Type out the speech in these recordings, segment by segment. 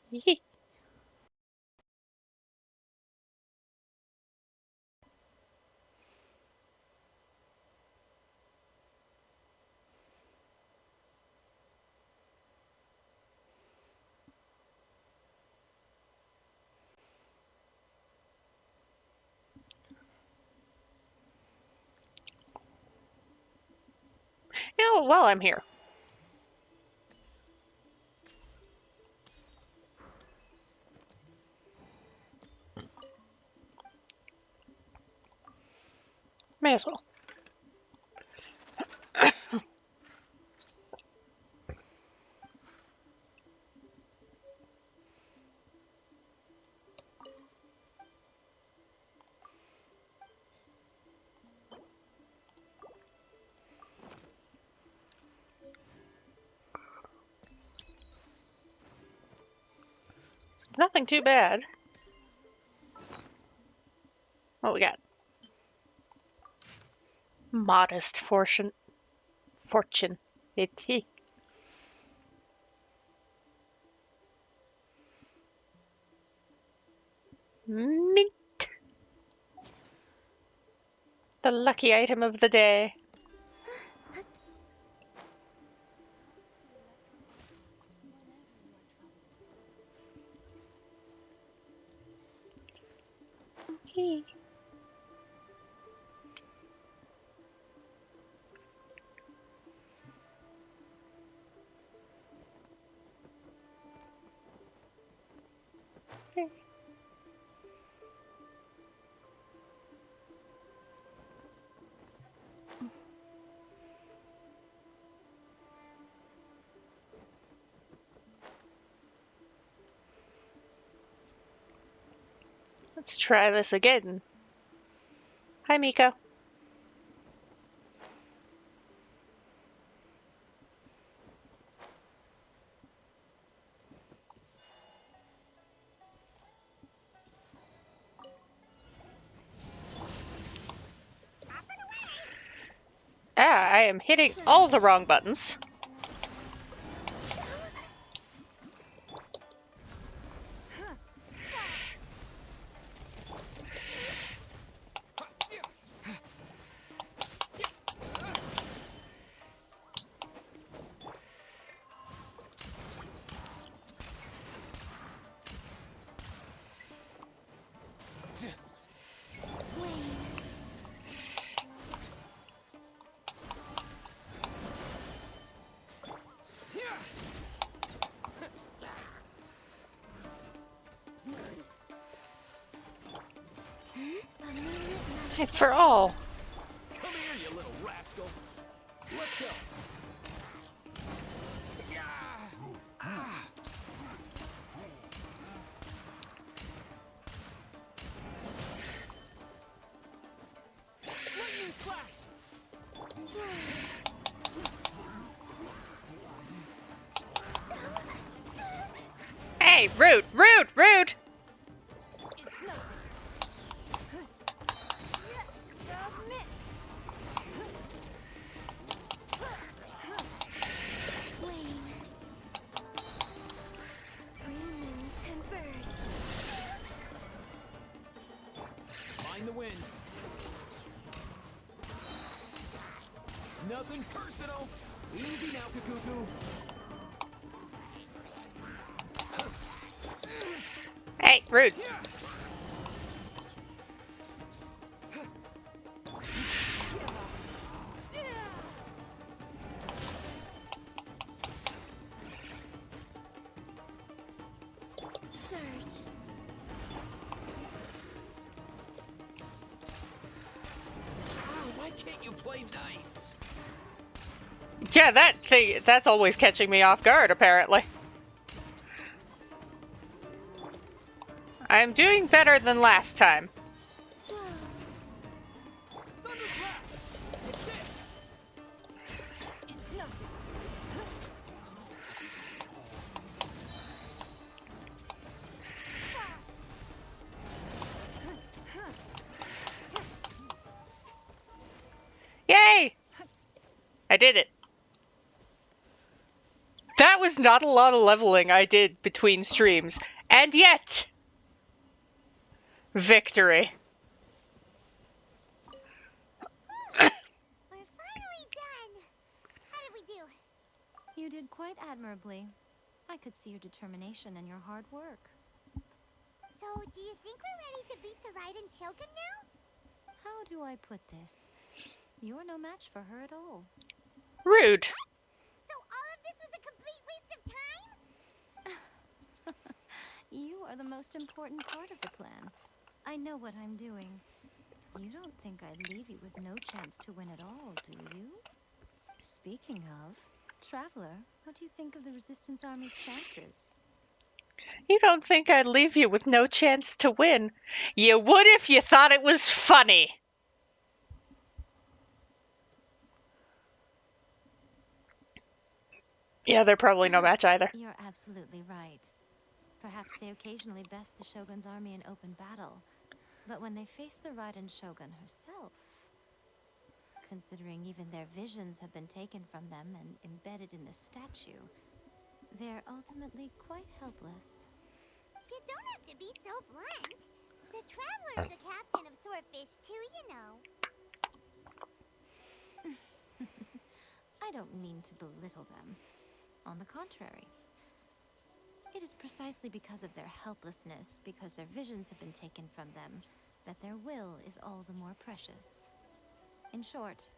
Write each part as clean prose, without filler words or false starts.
Yee. Oh, well, I'm here. May as well. Nothing too bad. What we got? Modest fortune. Fortune. Mint. The lucky item of the day. Let's try this again. Hi, Miko. Ah, I am hitting all the wrong buttons. For all. Come here, you little rascal. Let's go. Lightning slash. Hey, rude, rude, rude! It's nothing. Submit. Wayne. Humans converge. Mind the wind. Nothing personal. Easy now, Kakuku. Hey, rude. Surge. Why can't you play nice? Yeah, that's always catching me off guard, apparently. I'm doing better than last time. Thunderclap. It's this. It's nothing. Yay! I did it. That That was not a lot of leveling I did between streams. And yet, victory. We're finally done. How did we do? You did quite admirably. I could see your determination and your hard work. So, do you think we're ready to beat the Raiden Shogun now? How do I put this? You're no match for her at all. Rude. So all of this was a complete waste of time? You are the most important part of the plan. I know what I'm doing. You don't think I'd leave you with no chance to win at all, do you? Speaking of, Traveler, what do you think of the Resistance Army's chances? You don't think I'd leave you with no chance to win? You would if you thought it was funny. Yeah, they're probably no match either. You're absolutely right. Perhaps they occasionally best the Shogun's army in open battle, but when they face the Raiden Shogun herself, considering even their visions have been taken from them and embedded in the statue, they're ultimately quite helpless. You don't have to be so blunt. The Traveler's the captain of Swordfish too, you know. I don't mean to belittle them. On the contrary. It is precisely because of their helplessness, because their visions have been taken from them, that their will is all the more precious. In short,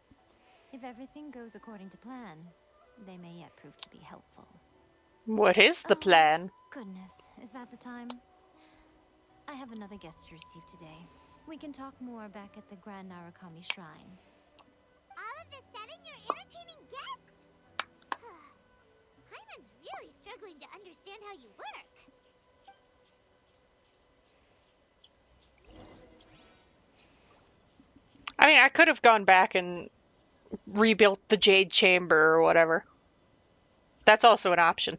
if everything goes according to plan, they may yet prove to be helpful. What is the plan? Goodness, is that the time? I have another guest to receive today. We can talk more back at the Grand Narukami Shrine. All of this sudden, you're entertaining guests? Hyman's really struggling to understand how you work. I mean, I could have gone back and rebuilt the Jade Chamber or whatever. That's also an option.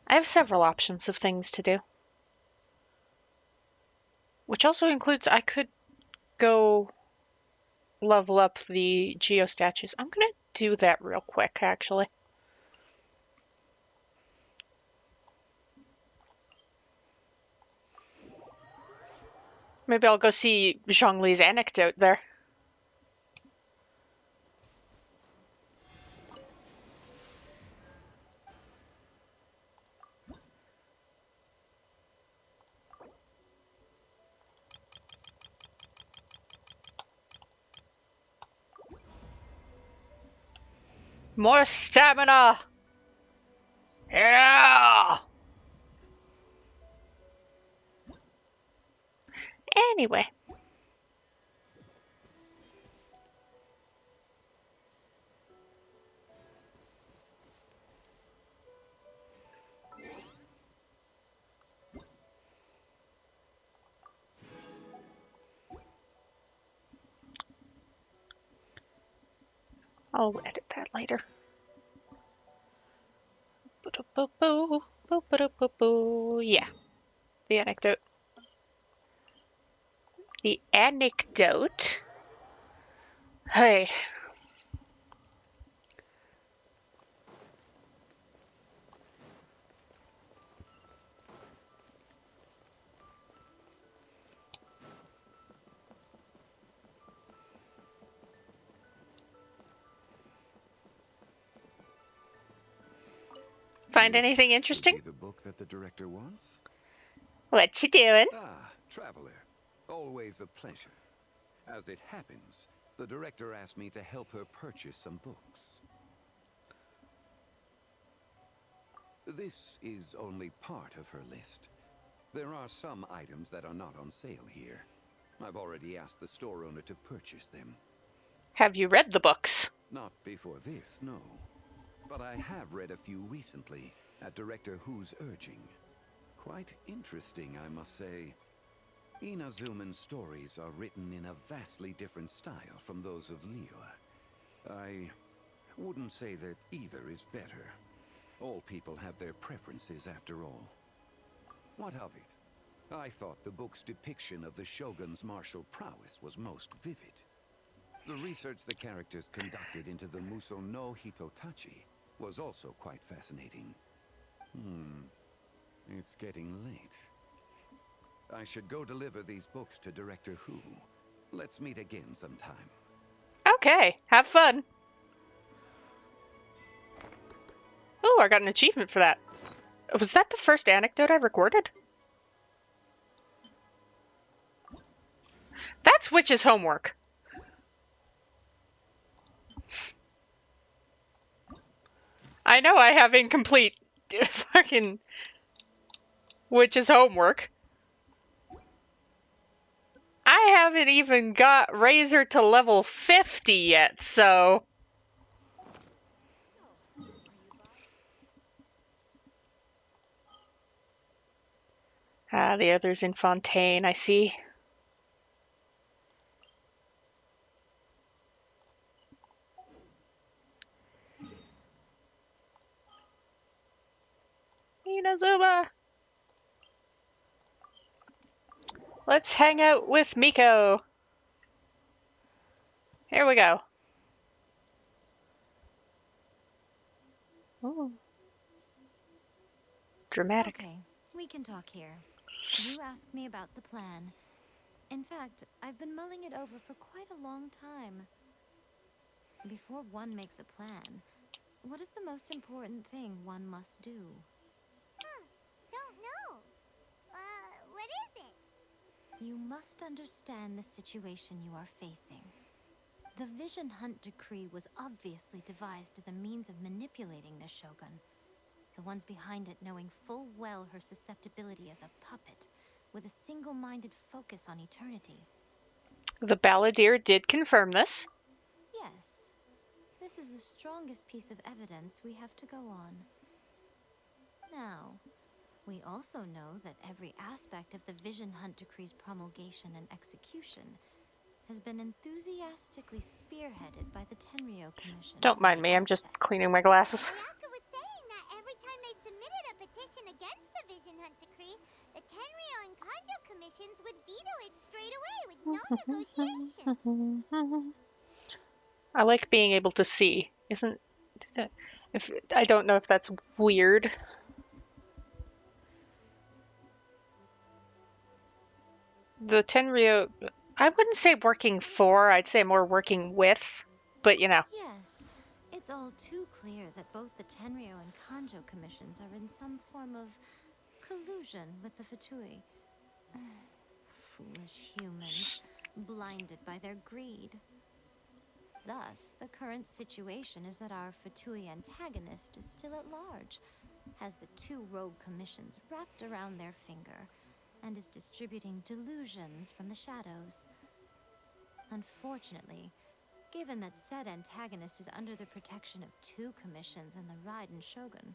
I have several options of things to do. Which also includes I could go level up the Geo statues. I'm gonna do that real quick, actually. Maybe I'll go see Zhongli's anecdote there. More stamina! Yeah! Anyway. I'll edit that later. Yeah, the anecdote. The anecdote. Hey. Find anything interesting? The book that the director wants? What you doing? Ah, Traveler. Always a pleasure. As it happens, the director asked me to help her purchase some books. This is only part of her list. There are some items that are not on sale here. I've already asked the store owner to purchase them. Have you read the books? Not before this, no. But I have read a few recently, at Director Who's urging. Quite interesting, I must say. Inazuman's stories are written in a vastly different style from those of Liu. I wouldn't say that either is better. All people have their preferences after all. What of it? I thought the book's depiction of the Shogun's martial prowess was most vivid. The research the characters conducted into the Muso no Hitotachi was also quite fascinating. It's getting late. I should go deliver these books to Director Who. Let's meet again sometime. Okay, have fun. Oh, I got an achievement for that. Was that the first anecdote I recorded? That's Witch's homework. I know I have incomplete fucking Witch's homework. I haven't even got Razor to level 50 yet, so... Ah, the other's in Fontaine, I see. Inazuma! Let's hang out with Miko. Here we go. Ooh. Dramatic. Okay, we can talk here. You asked me about the plan. In fact, I've been mulling it over for quite a long time. Before one makes a plan, what is the most important thing one must do? Don't know. What is it? You must understand the situation you are facing. The Vision Hunt decree was obviously devised as a means of manipulating the Shogun. The ones behind it knowing full well her susceptibility as a puppet, with a single-minded focus on eternity. The Balladeer did confirm this. Yes, this is the strongest piece of evidence we have to go on. Now, we also know that every aspect of the Vision Hunt decree's promulgation and execution has been enthusiastically spearheaded by the Tenryou Commission. Don't from mind the me, I'm just outset. cleaning my glasses. Ayaka was saying that every time they submitted a petition against the Vision Hunt decree, the Tenryou and Kanjo commissions would veto it straight away with no negotiation. I like being able to see. If I don't know if that's weird. The Tenryou, I wouldn't say working for, I'd say more working with, but you know. Yes, it's all too clear that both the Tenryou and Kanjo commissions are in some form of collusion with the Fatui. Foolish humans, blinded by their greed. Thus, the current situation is that our Fatui antagonist is still at large, has the two rogue commissions wrapped around their finger, and is distributing delusions from the shadows. Unfortunately, given that said antagonist is under the protection of two commissions and the Raiden Shogun,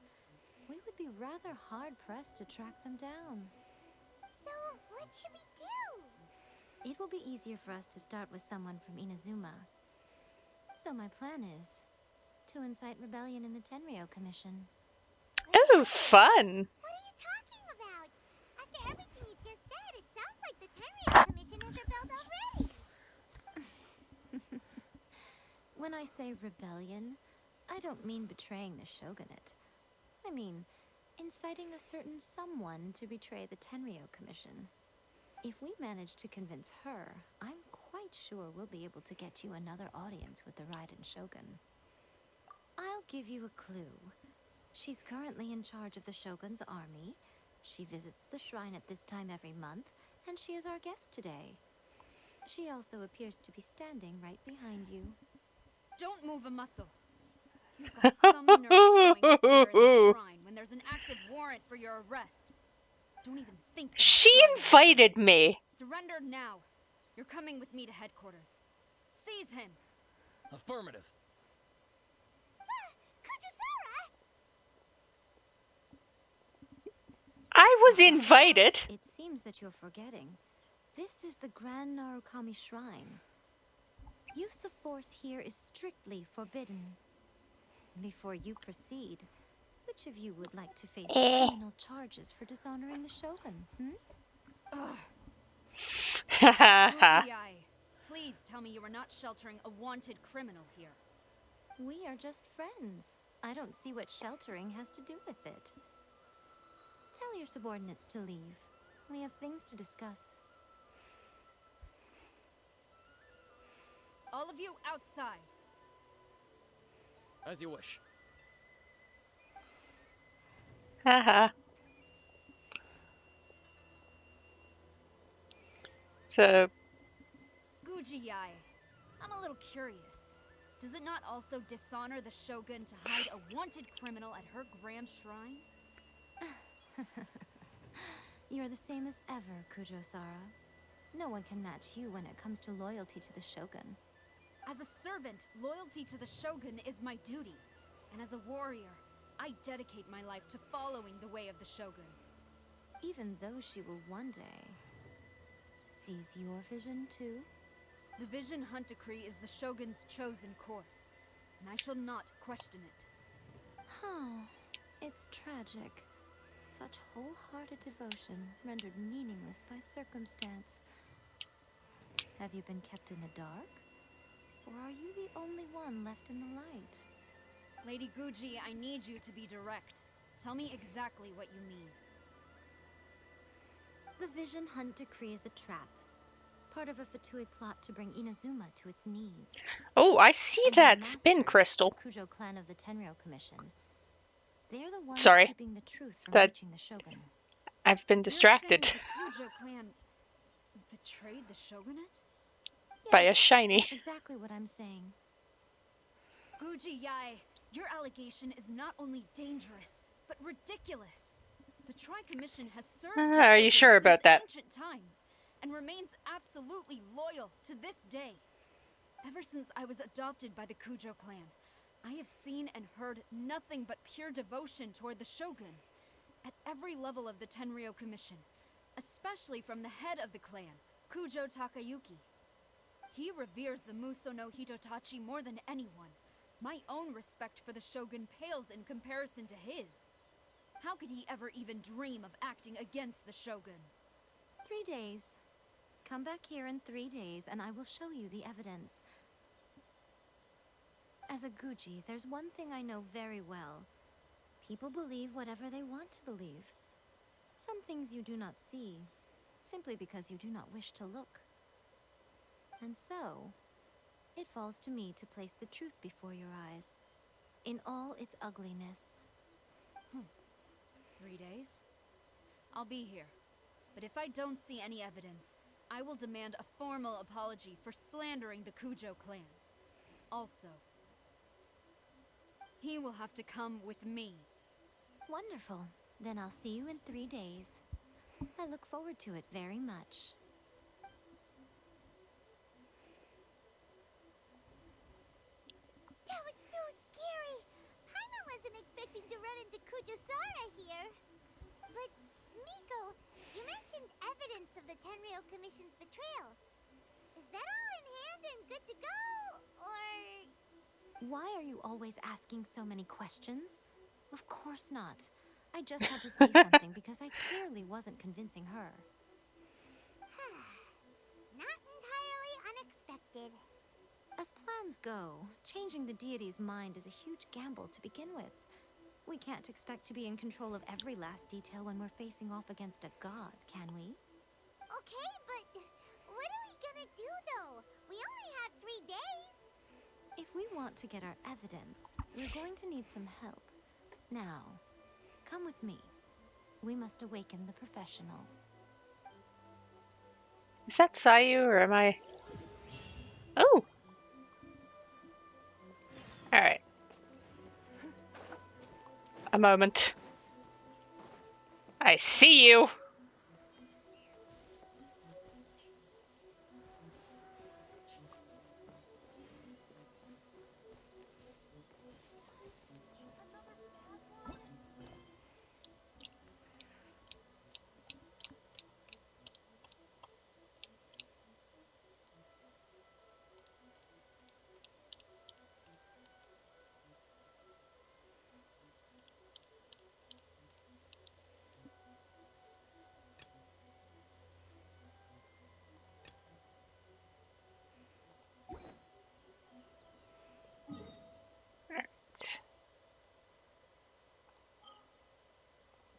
we would be rather hard-pressed to track them down. So, what should we do? It will be easier for us to start with someone from Inazuma. So my plan is to incite rebellion in the Tenryou Commission. Oh, fun! What are you talking about? After everything you just said, it sounds like the Tenryou Commission has rebelled already. When I say rebellion, I don't mean betraying the shogunate. I mean inciting a certain someone to betray the Tenryou Commission. If we manage to convince her, I'm quite sure we'll be able to get you another audience with the Raiden Shogun. I'll give you a clue. She's currently in charge of the Shogun's army. She visits the shrine at this time every month, and she is our guest today. She also appears to be standing right behind you. Don't move a muscle. You've got some nerve showing up here in the shrine when there's an active warrant for your arrest. Don't even think about She trying to invited me! surrender now. You're coming with me to headquarters. Seize him. Affirmative. Kujusara! I was invited! It seems that you're forgetting. This is the Grand Narukami Shrine. Use of force here is strictly forbidden. Before you proceed, which of you would like to face criminal charges for dishonoring the Shogun, Ugh. Hahaha. OTI, please tell me you are not sheltering a wanted criminal here. We are just friends. I don't see what sheltering has to do with it. Tell your subordinates to leave. We have things to discuss. All of you outside. As you wish. Haha. So, Gujiyai, I'm a little curious. Does it not also dishonor the Shogun to hide a wanted criminal at her grand shrine? You're the same as ever, Kujo-Sara. No one can match you when it comes to loyalty to the Shogun. As a servant, loyalty to the Shogun is my duty. And as a warrior, I dedicate my life to following the way of the Shogun. Even though she will one day seize your vision too? The Vision Hunt Decree is the Shogun's chosen course, and I shall not question it. Oh, it's tragic. Such wholehearted devotion rendered meaningless by circumstance. Have you been kept in the dark? Or are you the only one left in the light? Lady Guji, I need you to be direct. Tell me exactly what you mean. The Vision Hunt Decree is a trap. Part of a Fatui plot to bring Inazuma to its knees. oh, I see And the that spin masters, crystal. the Kujo clan of the Tenryou Commission. They're the ones Sorry. keeping the truth from That- reaching the Shogun. I've been distracted You're saying the Kujo clan betrayed the Shogunate? by a Yes, shiny. that's exactly what I'm saying. Guji Yai, your allegation is not only dangerous, but ridiculous. The Tri-Commission has served the Are you Shogun sure about since that? ancient times, and remains absolutely loyal to this day. Ever since I was adopted by the Kujo clan, I have seen and heard nothing but pure devotion toward the Shogun. At every level of the Tenryou Commission, especially from the head of the clan, Kujo Takayuki. He reveres the Muso no Hitotachi more than anyone. My own respect for the Shogun pales in comparison to his. How could he ever even dream of acting against the Shogun? 3 days. Come back here in 3 days and I will show you the evidence. As a Guji, there's one thing I know very well. People believe whatever they want to believe. Some things you do not see, simply because you do not wish to look. And so, it falls to me to place the truth before your eyes, in all its ugliness. 3 days? I'll be here. But if I don't see any evidence, I will demand a formal apology for slandering the Kujo clan. Also, he will have to come with me. Wonderful. Then I'll see you in 3 days. I look forward to it very much. That was so scary. Paimon wasn't expecting to run into Kujo-Sara here. But, Miko, you mentioned evidence of the Tenryou Commission's betrayal. Is that all in hand and good to go, or... Why are you always asking so many questions? Of course not. I just had to say something because I clearly wasn't convincing her. Not entirely unexpected. As plans go, changing the deity's mind is a huge gamble to begin with. We can't expect to be in control of every last detail when we're facing off against a god, can we? Okay, but what are we gonna do, though? We only have 3 days. If we want to get our evidence, we're going to need some help. Now, come with me. We must awaken the professional. Is that Sayu or am I? Oh! Alright. A moment. I see you!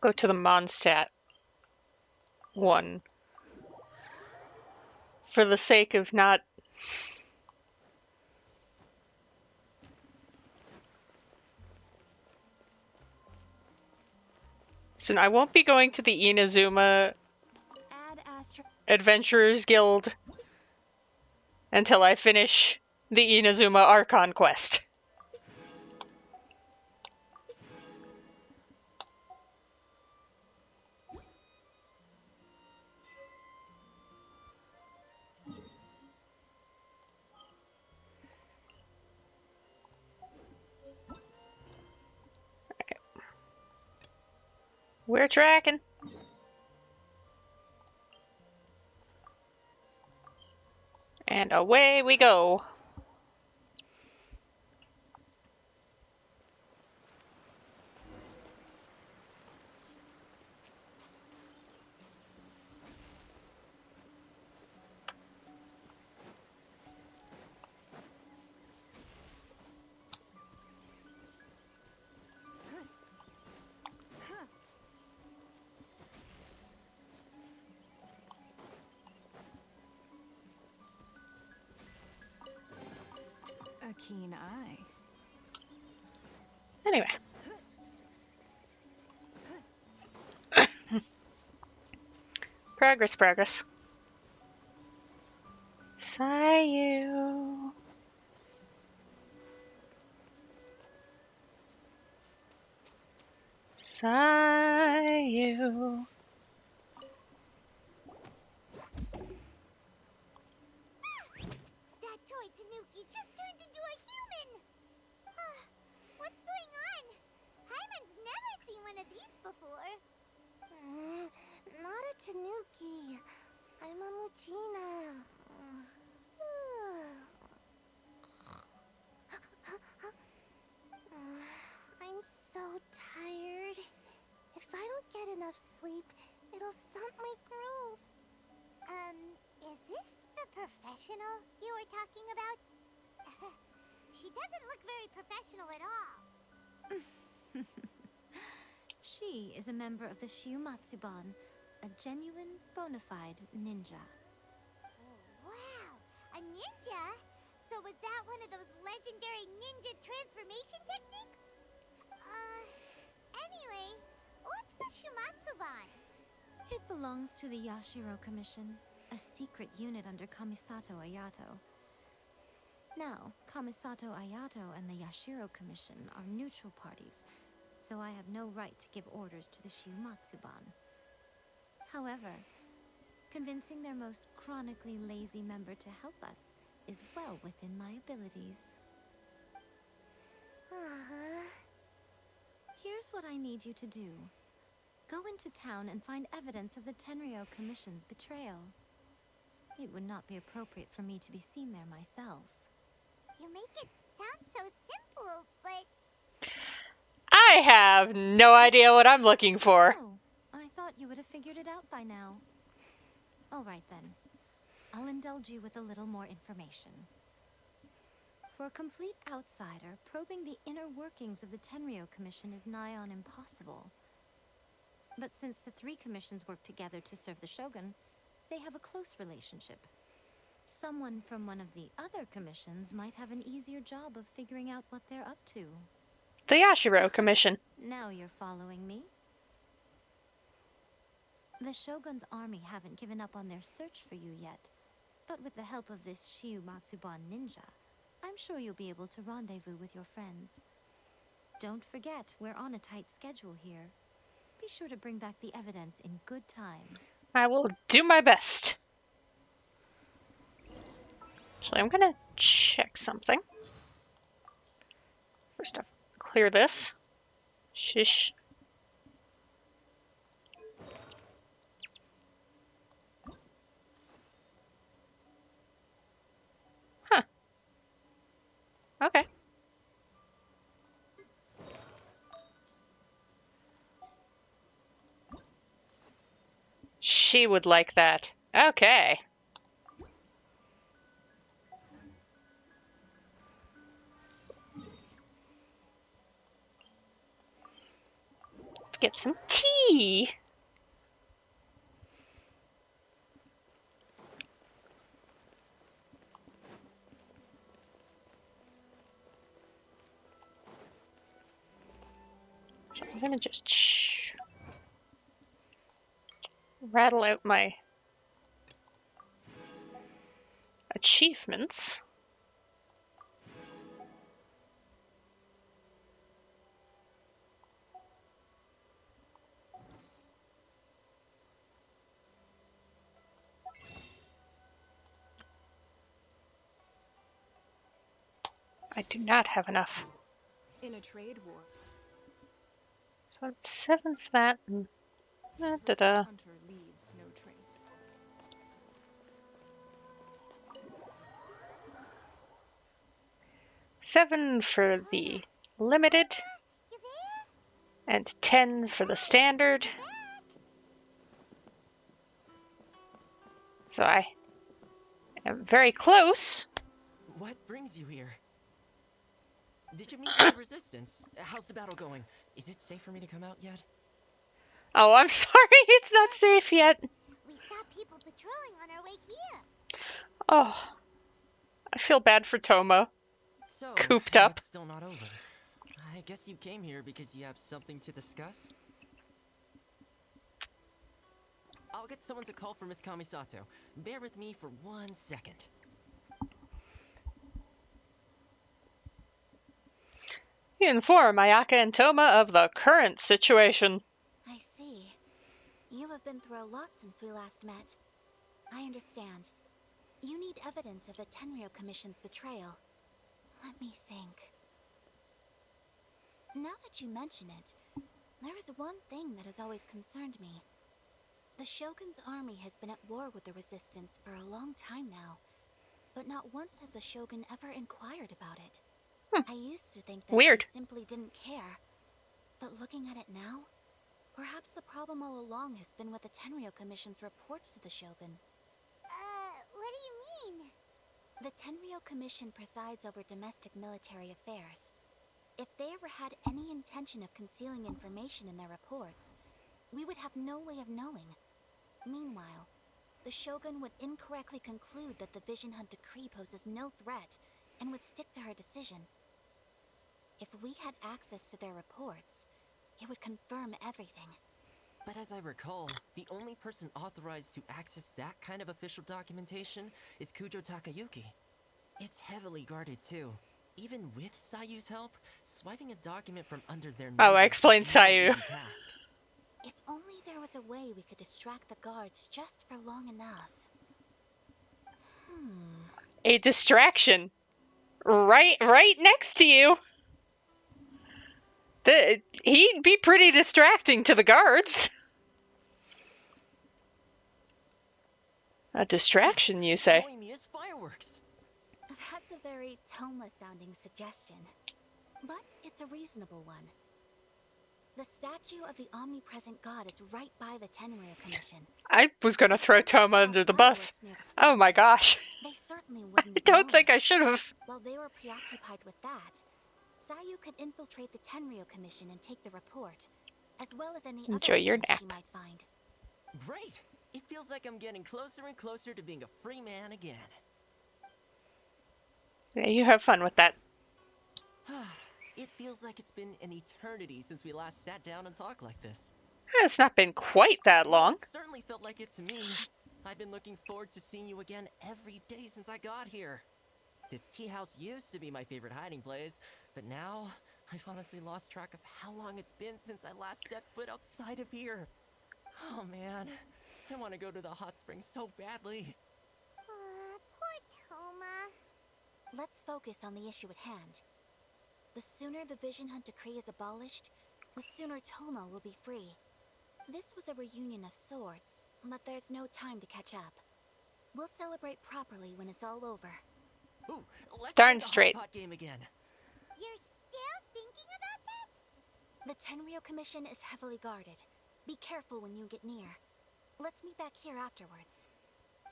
go to the Mondstadt one for the sake of not. So I won't be going to the Inazuma Add Astra. Adventurers Guild until I finish the Inazuma Archon quest. We're tracking. And away we go. A keen eye. Anyway. Progress, progress. Sayu. Sayu. That toy Tanuki just turned into a human! What's going on? Hyman's never seen one of these before. Not a Tanuki. I'm a Muchina. I'm so tired. If I don't get enough sleep, it'll stunt my growth. Is this the professional you were talking about? She doesn't look very professional at all. She is a member of the Shiumatsuban, a genuine, bona fide ninja. Wow, a ninja? So was that one of those legendary ninja transformation techniques? Anyway, what's the Shumatsuban? It belongs to the Yashiro Commission, a secret unit under Kamisato Ayato. Now, Kamisato Ayato and the Yashiro Commission are neutral parties, so I have no right to give orders to the Shiumatsuban. However, convincing their most chronically lazy member to help us is well within my abilities. Here's what I need you to do. Go into town and find evidence of the Tenryou Commission's betrayal. It would not be appropriate for me to be seen there myself. You make it sound so simple, but... I have no idea what I'm looking for. Oh, I thought you would have figured it out by now. All right then. I'll indulge you with a little more information. For a complete outsider, probing the inner workings of the Tenryou Commission is nigh on impossible. But since the three commissions work together to serve the Shogun, they have a close relationship. Someone from one of the other commissions might have an easier job of figuring out what they're up to. The Yashiro Commission. Now you're following me. The Shogun's army haven't given up on their search for you yet, but with the help of this Shiumatsuban ninja, I'm sure you'll be able to rendezvous with your friends. Don't forget, we're on a tight schedule here. Be sure to bring back the evidence in good time. I will do my best. Actually, I'm gonna check something. First off, clear this. Shish. Huh. Okay. She would like that. Okay. get some tea. I'm gonna just rattle out my achievements. I do not have enough. In a trade war, So it's 7 for that. And perfect hunter leaves no trace. 7 for the limited, You there? and 10 for the standard. So I am very close. What brings you here? Did you meet any resistance? How's the battle going? Is it safe for me to come out yet? Oh, I'm sorry, it's not safe yet. We saw people patrolling on our way here. Oh, I feel bad for Toma. So, Cooped up. it's still not over. I guess you came here because you have something to discuss? I'll get someone to call for Miss Kamisato. Bear with me for 1 second. You inform Ayaka and Toma of the current situation. I see. You have been through a lot since we last met. I understand. You need evidence of the Tenryou Commission's betrayal. Let me think. Now that you mention it, there is one thing that has always concerned me. The Shogun's army has been at war with the Resistance for a long time now, but not once has the Shogun ever inquired about it. I used to think that Weird. he simply didn't care, but looking at it now, perhaps the problem all along has been with the Tenryou Commission's reports to the Shogun. What do you mean? The Tenryou Commission presides over domestic military affairs. If they ever had any intention of concealing information in their reports, we would have no way of knowing. Meanwhile, the Shogun would incorrectly conclude that the Vision Hunt decree poses no threat and would stick to her decision. If we had access to their reports, it would confirm everything. But as I recall, the only person authorized to access that kind of official documentation is Kujo Takayuki. It's heavily guarded too. Even with Sayu's help, swiping a document from under their Oh, I noses explained is no Sayu. easy task. If only there was a way we could distract the guards just for long enough. A distraction. Right next to you. He'd be pretty distracting to the guards. A distraction, you say? Showing me his fireworks. That's a very Toma-sounding suggestion, but it's a reasonable one. The statue of the omnipresent god is right by the Tenryou Commission. I was gonna throw Toma under the bus. Oh my gosh. They certainly I wouldn't don't know think it. I should have. While they were preoccupied with that, Sayu could infiltrate the Tenryou Commission and take the report, as well as any Enjoy other your evidence nap. she might find. Great! It feels like I'm getting closer and closer to being a free man again. Yeah, you have fun with that. It feels like it's been an eternity since we last sat down and talked like this. It's not been quite that Well, long. it certainly felt like it to me. I've been looking forward to seeing you again every day since I got here. This tea house used to be my favorite hiding place, but now I've honestly lost track of how long it's been since I last set foot outside of here. Oh man, I want to go to the hot springs so badly. Poor Toma. Let's focus on the issue at hand. The sooner the Vision Hunt decree is abolished, the sooner Toma will be free. This was a reunion of sorts, but there's no time to catch up. We'll celebrate properly when it's all over. Ooh, let's Darn play the straight. hot pot game again. You're still thinking about that? The Tenryou Commission is heavily guarded. Be careful when you get near. Let's meet back here afterwards.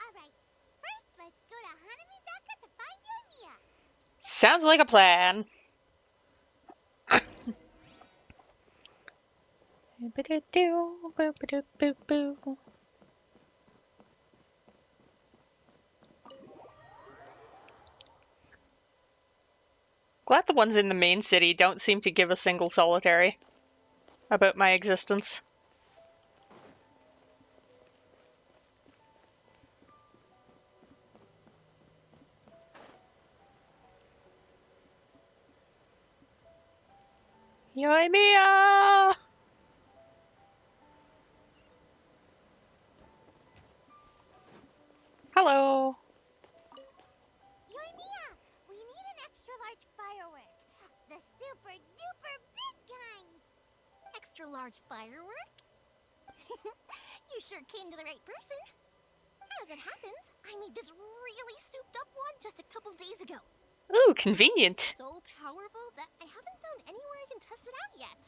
Alright, first let's go to Hanamizaka to find Yoimiya. Sounds like a plan. Boop-a-doo-doo, boop-a-doo-boop-boo. Glad the ones in the main city don't seem to give a single solitary about my existence. Yoimiya! Hello. Yoimiya, we need an extra large firework. The super duper big kind. Extra large firework? You sure came to the right person. As it happens, I made this really souped up one just a couple days ago. Ooh, convenient. It's so powerful that I haven't found anywhere I can test it out yet.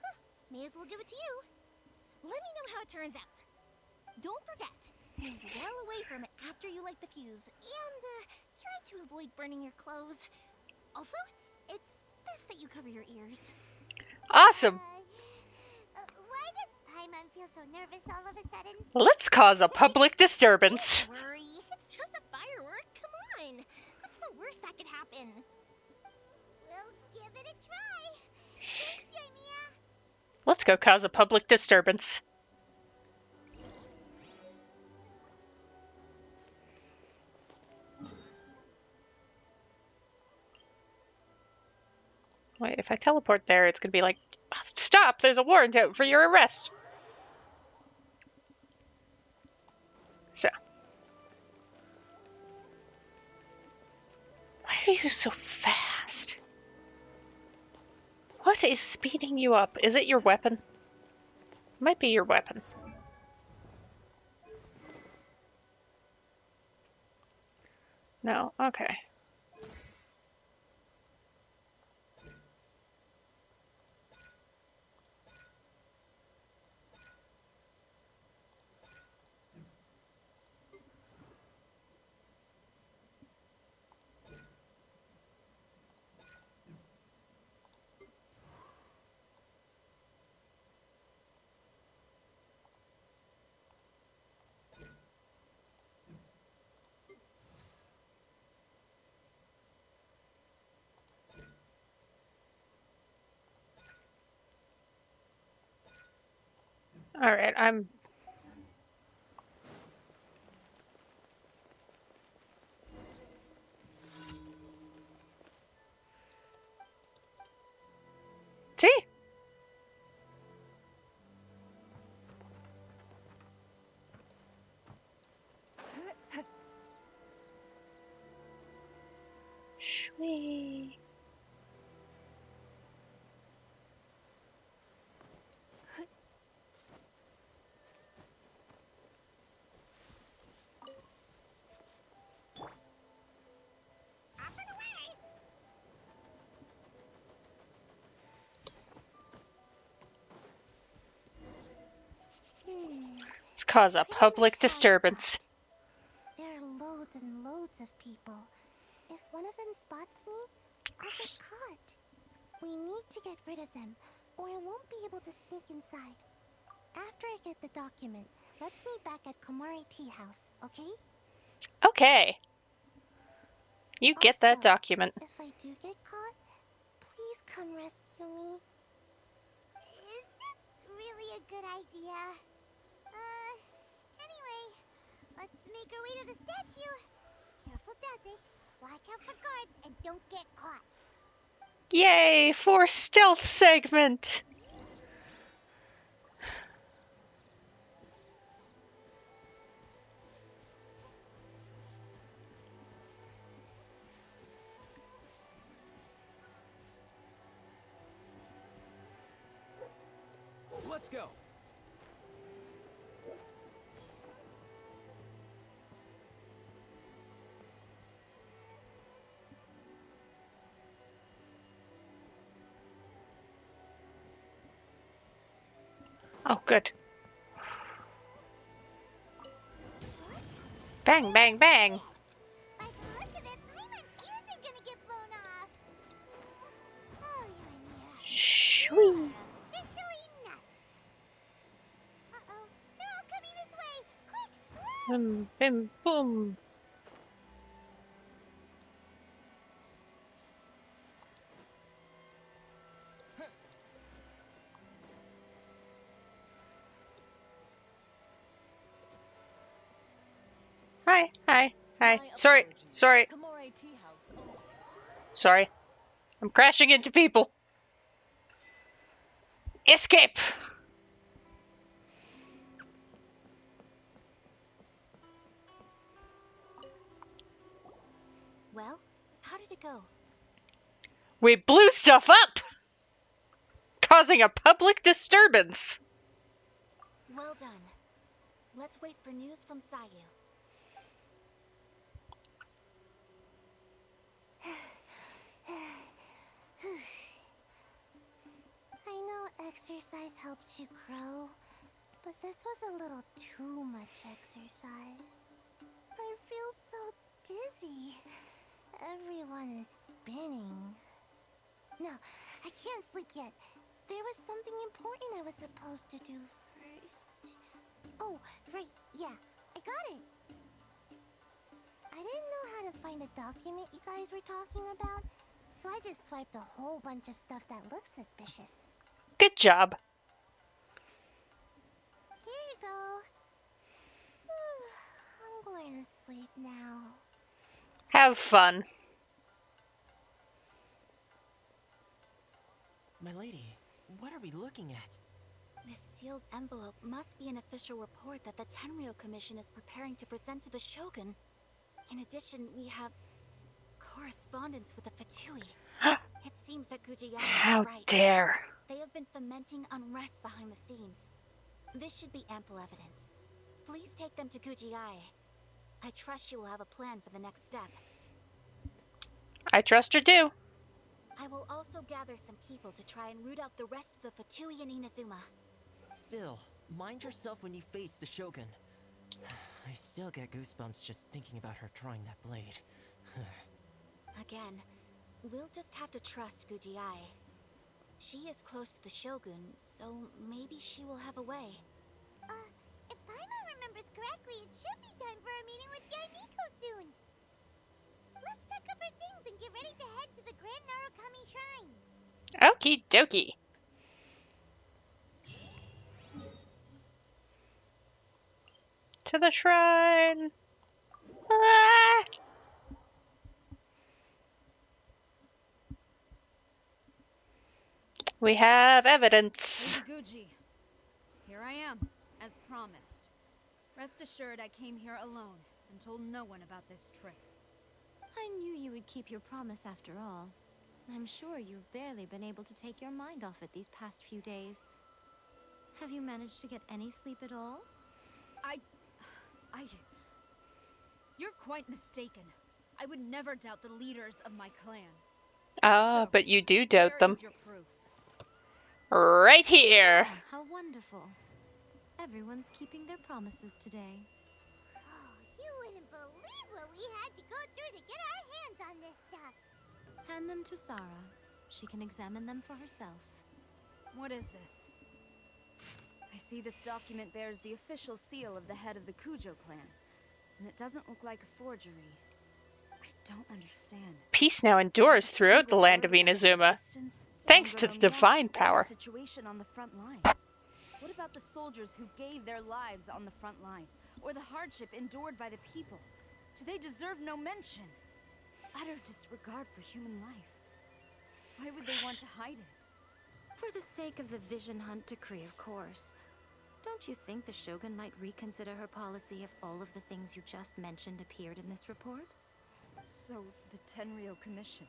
Huh, may as well give it to you. Let me know how it turns out. Don't forget, move well away from it after you light the fuse, and try to avoid burning your clothes. Also, it's best that you cover your ears. Awesome. Why does Paimon feel so nervous all of a sudden? Let's cause a public disturbance. Don't worry, it's just a firework. Come on. What's the worst that could happen? We'll give it a try. Thanks, Yoimiya. Let's go cause a public disturbance. Wait, if I teleport there, it's gonna be like, stop, there's a warrant out for your arrest. So. Why are you so fast? What is speeding you up? Is it your weapon? Might be your weapon. No, okay. Alright, I'm... See? Shwee. Let's cause a public disturbance. There are loads and loads of people. If one of them spots me, I'll get caught. We need to get rid of them, or I won't be able to sneak inside. After I get the document, let's meet back at Komari Tea House, okay? Okay. You get that Also, document. If I do get caught, please come rescue me. Is this really a good idea? Anyway, let's make our way to the statue. Careful does it. Watch out for guards and don't get caught. Yay, for stealth segment! Let's go. Oh, good. Bang, bang, bang! By the look of it, Paimon's ears are gonna get blown off. Oh, Yoimiya. Shwee. Officially nuts. Bim, bim, boom. Hi, hi, hi. My Sorry, apologies. sorry, Komore Tea House opens. sorry. I'm crashing into people. Escape! Well, how did it go? We blew stuff up! Causing a public disturbance. Well done. Let's wait for news from Sayu. I know exercise helps you grow, but this was a little too much exercise. I feel so dizzy. Everyone is spinning. No, I can't sleep yet. There was something important I was supposed to do first. Oh, right, yeah, I got it. I didn't know how to find a document you guys were talking about, so I just swiped a whole bunch of stuff that looks suspicious. Good job. Here you go. I'm going to sleep now. Have fun. My lady, what are we looking at? This sealed envelope must be an official report that the Tenryou Commission is preparing to present to the Shogun. In addition, we have correspondence with the Fatui. It seems that Gujiya How is right. dare. They have been fomenting unrest behind the scenes. This should be ample evidence. Please take them to Gujiya. I trust you will have a plan for the next step. I trust her too. I will also gather some people to try and root out the rest of the Fatui in Inazuma. Still, mind yourself when you face the Shogun. I still get goosebumps just thinking about her drawing that blade. Again, we'll just have to trust Gujiya. She is close to the Shogun, so maybe she will have a way. If Paimon remembers correctly, it should be time for a meeting with Yaimiko soon. Let's pack up our things and get ready to head to the Grand Narukami Shrine. Okie dokie. To the shrine. Ah! We have evidence. Lady Guji, here I am, as promised. Rest assured I came here alone and told no one about this trip. I knew you would keep your promise after all. I'm sure you've barely been able to take your mind off it these past few days. Have you managed to get any sleep at all? You're quite mistaken. I would never doubt the leaders of my clan. Ah, So, but you do where doubt them. is your proof? Right here. Ah, how wonderful. Everyone's keeping their promises today. Oh, you wouldn't believe what we had to go through to get our hands on this stuff. Hand them to Sarah. She can examine them for herself. What is this? I see this document bears the official seal of the head of the Kujo clan, and it doesn't look like a forgery. I don't understand. Peace now endures throughout the land of Inazuma, thanks to the divine power. The situation on the front line. What about the soldiers who gave their lives on the front line, or the hardship endured by the people? Do they deserve no mention? Utter disregard for human life. Why would they want to hide it? For the sake of the Vision Hunt decree, of course. Don't you think the Shogun might reconsider her policy if all of the things you just mentioned appeared in this report? So, the Tenryou Commission,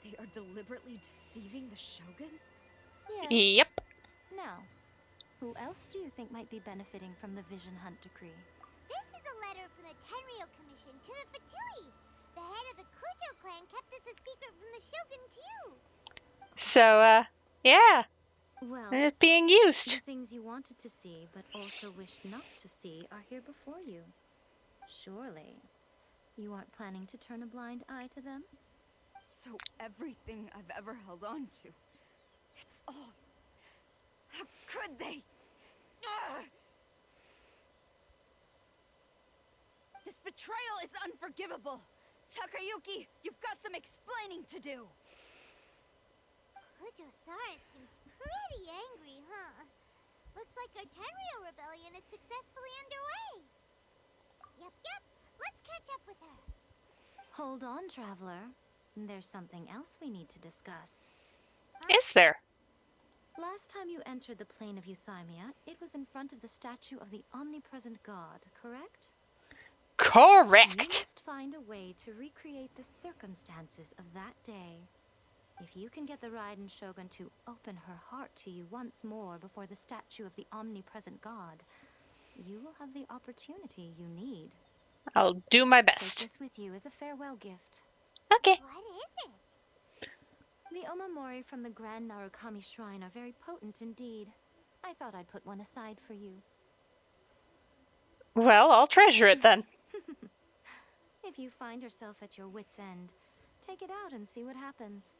they are deliberately deceiving the Shogun? Yes. Yep. Now, who else do you think might be benefiting from the Vision Hunt decree? This is a letter from the Tenryou Commission to the Fatui. The head of the Kujo clan kept this a secret from the Shogun too. So, yeah, Well, it's being used. the things you wanted to see but also wished not to see are here before you. Surely, you aren't planning to turn a blind eye to them? So everything I've ever held on to, it's all... How could they? Ugh! betrayal is unforgivable. Takayuki, you've got some explaining to do. Kujo-Sara seems pretty angry, huh? Looks like our Tenryou rebellion is successfully underway. Yep. Let's catch up with her. Hold on, traveler. There's something else we need to discuss. Is there? Last time you entered the plane of Euthymia, it was in front of the statue of the omnipresent god, correct? You Correct! must find a way to recreate the circumstances of that day. If you can get the Raiden Shogun to open her heart to you once more before the statue of the omnipresent god, you will have the opportunity you need. I'll do my Take best. this with you as a farewell gift. Okay. What is it? The omamori from the Grand Narukami Shrine are very potent indeed. I thought I'd put one aside for you. Well, I'll treasure it then. If you find yourself at your wit's end, take it out and see what happens.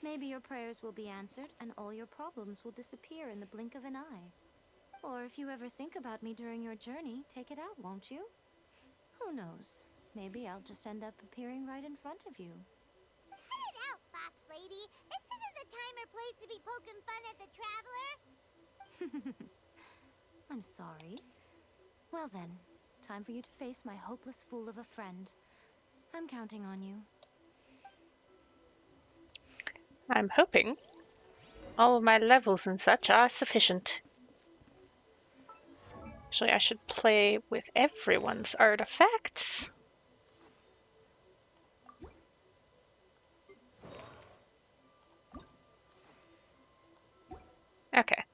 Maybe your prayers will be answered and all your problems will disappear in the blink of an eye. Or if you ever think about me during your journey, take it out, won't you? Who knows? Maybe I'll just end up appearing right in front of you. Cut it out, Fox Lady. This isn't the time or place to be poking fun at the traveler. I'm sorry. Well then, time for you to face my hopeless fool of a friend. I'm counting on you. I'm hoping all of my levels and such are sufficient. Actually, I should play with everyone's artifacts. Okay.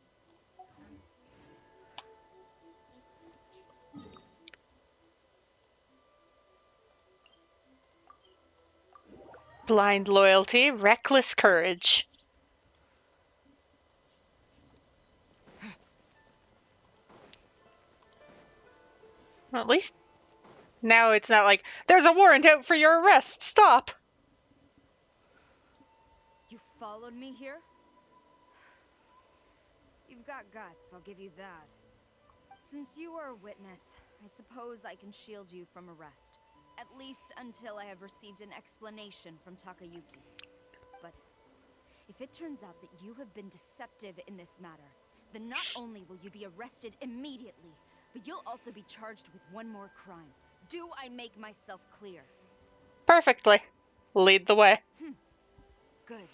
Blind loyalty, reckless courage. Well, at least now it's not like, there's a warrant out for your arrest, stop! You followed me here? You've got guts, I'll give you that. Since you are a witness, I suppose I can shield you from arrest. At least until I have received an explanation from Takayuki. But if it turns out that you have been deceptive in this matter, then not only will you be arrested immediately, but you'll also be charged with one more crime. Do I make myself clear? Perfectly. Lead the way. Good.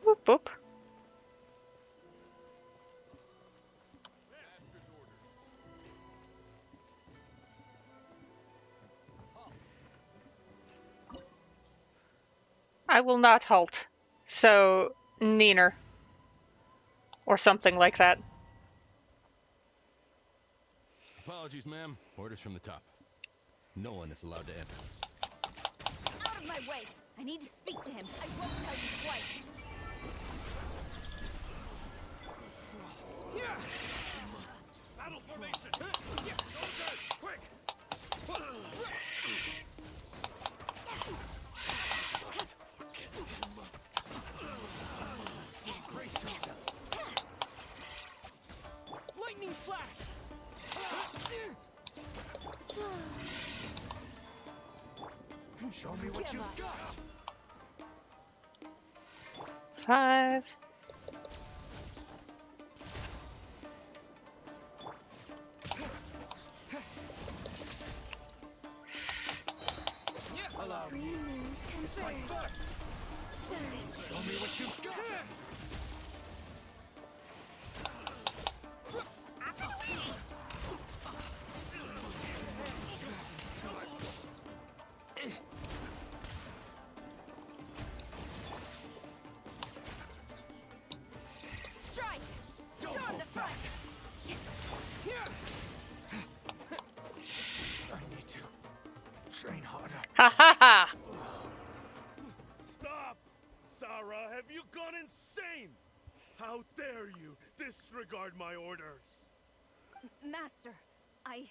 Whoop whoop. I will not halt. So, Neener. Or something like that. Apologies, ma'am. Orders from the top. No one is allowed to enter. Out of my way! I need to speak to him. I won't tell you twice. Battle formation! Soldiers, quick! Lightning flash! Show me what you've got! 5. Allow me. Strike first! Show me what you've got! Strike! Storm the front! I need to train harder. Ha ha ha! Stop! Sarah, have you gone insane? How dare you disregard my orders? Master, I...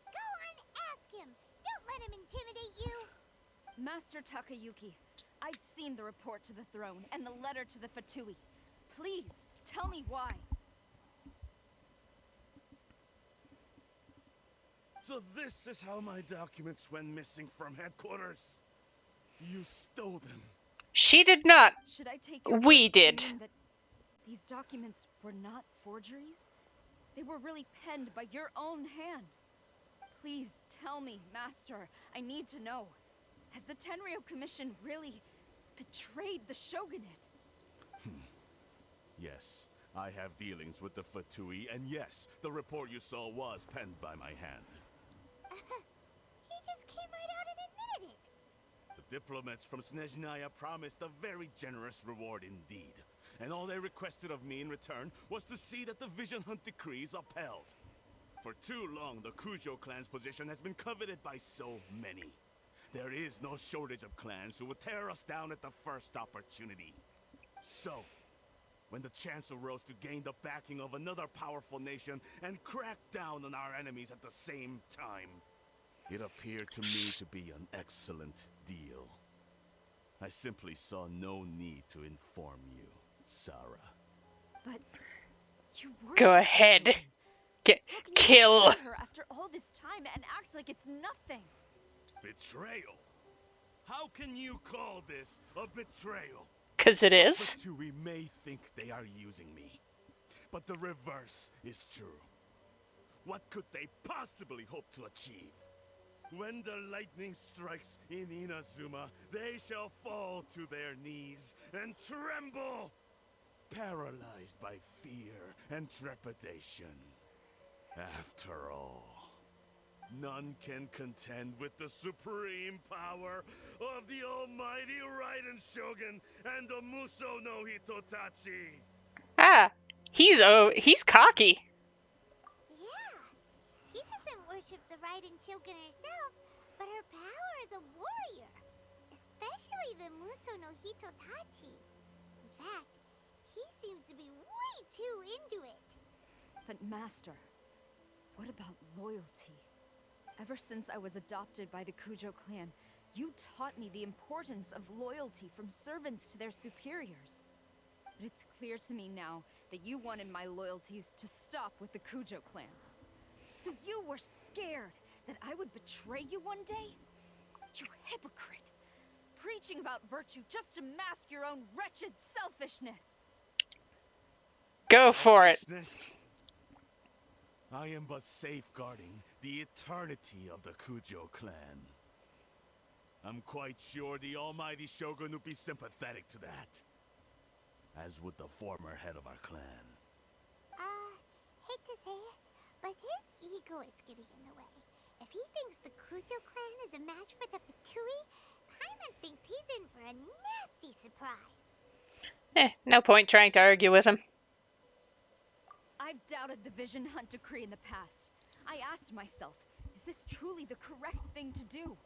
Go on, ask him. Don't let him intimidate you. Master Takayuki, I've seen the report to the throne and the letter to the Fatui. Please, tell me why. So this is how my documents went missing from headquarters. You stole them. She did not. Should I take your We words to did. mean that these documents were not forgeries? They were really penned by your own hand. Please tell me, Master. I need to know. Has the Tenryo Commission really betrayed the Shogunate? Yes, I have dealings with the Fatui, and yes, the report you saw was penned by my hand. He just came right out and admitted it. The diplomats from Snezhnaya promised a very generous reward indeed. And all they requested of me in return was to see that the Vision Hunt decree is upheld. For too long, the Kujo clan's position has been coveted by so many. There is no shortage of clans who would tear us down at the first opportunity. So, when the chance arose to gain the backing of another powerful nation and crack down on our enemies at the same time, it appeared to me to be an excellent deal. I simply saw no need to inform you, Sarah. But you worship Go the ahead. Shogun. Get How can you kill. betray her after all this time and act like it's nothing? Betrayal? How can you call this a betrayal? 'Cause it The is. Fatui may think they are using me, but the reverse is true. What could they possibly hope to achieve? When the lightning strikes in Inazuma, they shall fall to their knees and tremble, paralyzed by fear and trepidation. After all, none can contend with the supreme power of the almighty Raiden Shogun and the Muso no Hitotachi. Ah, he's cocky. Yeah. He doesn't worship the Raiden Shogun herself, but her power as a warrior. Especially the Muso no Hitotachi. In fact, he seems to be way too into it. But Master, what about loyalty? Ever since I was adopted by the Kujo clan, you taught me the importance of loyalty from servants to their superiors. But it's clear to me now that you wanted my loyalties to stop with the Kujo clan. So you were scared that I would betray you one day? You hypocrite! Preaching about virtue just to mask your own wretched selfishness! Go for it. Selfishness? I am but safeguarding the eternity of the Kujo clan. I'm quite sure the almighty Shogun would be sympathetic to that. As would the former head of our clan. Hate to say it, but his ego is getting in the way. If he thinks the Kujo clan is a match for the Fatui, Paimon thinks he's in for a nasty surprise. No point trying to argue with him. I've doubted the Vision Hunt decree in the past. I asked myself, is this truly the correct thing to do?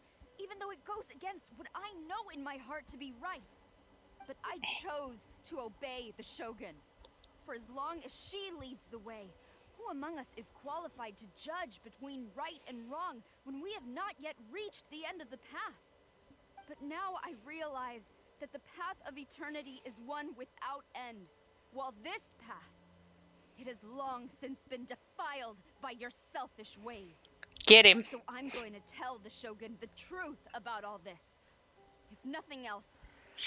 Even though it goes against what I know in my heart to be right. But I chose to obey the Shogun. For as long as she leads the way, who among us is qualified to judge between right and wrong when we have not yet reached the end of the path? But now I realize that the path of eternity is one without end, while this path, it has long since been defiled by your selfish ways. Get him. So I'm going to tell the Shogun the truth about all this. If nothing else,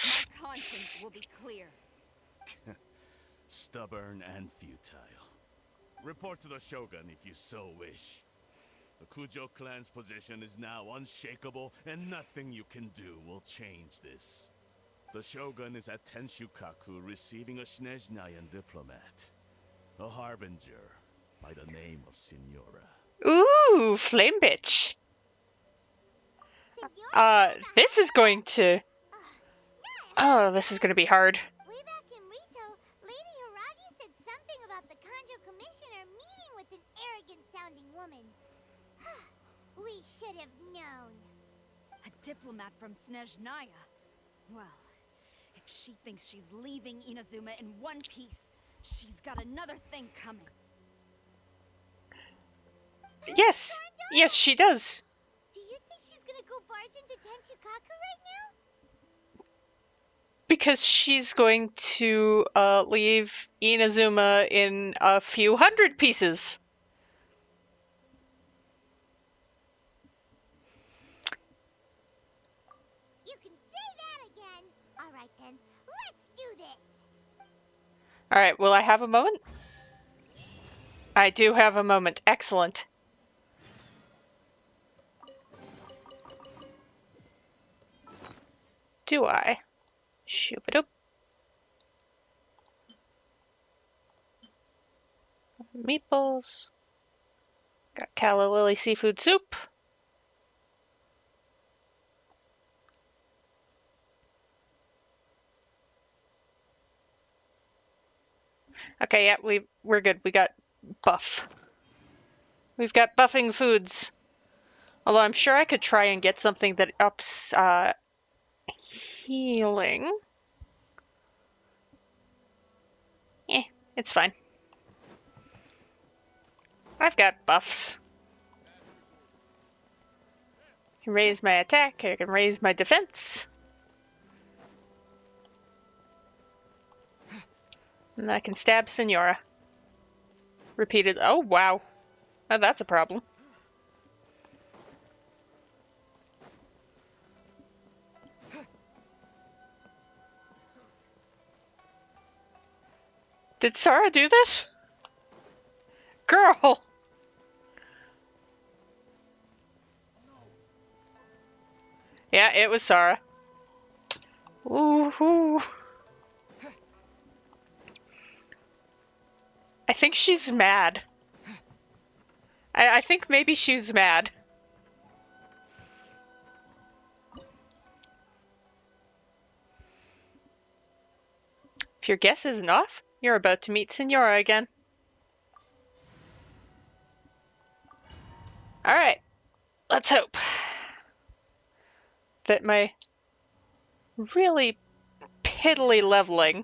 my conscience will be clear. Stubborn and futile. Report to the Shogun if you so wish. The Kujo clan's position is now unshakable, and nothing you can do will change this. The Shogun is at Tenshukaku receiving a Snezhnayan diplomat. A harbinger by the name of Signora. Ooh, flame bitch. This is going to... Oh, this is going to be hard. Way back in Rito, Lady Hiragi said something about the Kanjo Commissioner meeting with an arrogant-sounding woman. We should have known. A diplomat from Snezhnaya. Well, if she thinks she's leaving Inazuma in one piece, she's got another thing coming. Yes. Yes, she does. Do you think she's gonna go barge into Tenshukaku right now? Because she's going to leave Inazuma in a few hundred pieces. Alright, will I have a moment? I do have a moment. Excellent. Do I? Shoop-a-doop. Meatballs. Got calla lily seafood soup. Okay, yeah, we're good. We got buff. We've got buffing foods. Although I'm sure I could try and get something that ups healing. Eh, it's fine. I've got buffs. I can raise my attack, I can raise my defense. And I can stab Senora. Repeated. Oh, wow. Oh, that's a problem. Did Sarah do this? Girl! Yeah, it was Sarah. Ooh. I think she's mad. I think maybe she's mad. If your guess isn't off, you're about to meet Senora again. Alright, let's hope that my really piddly leveling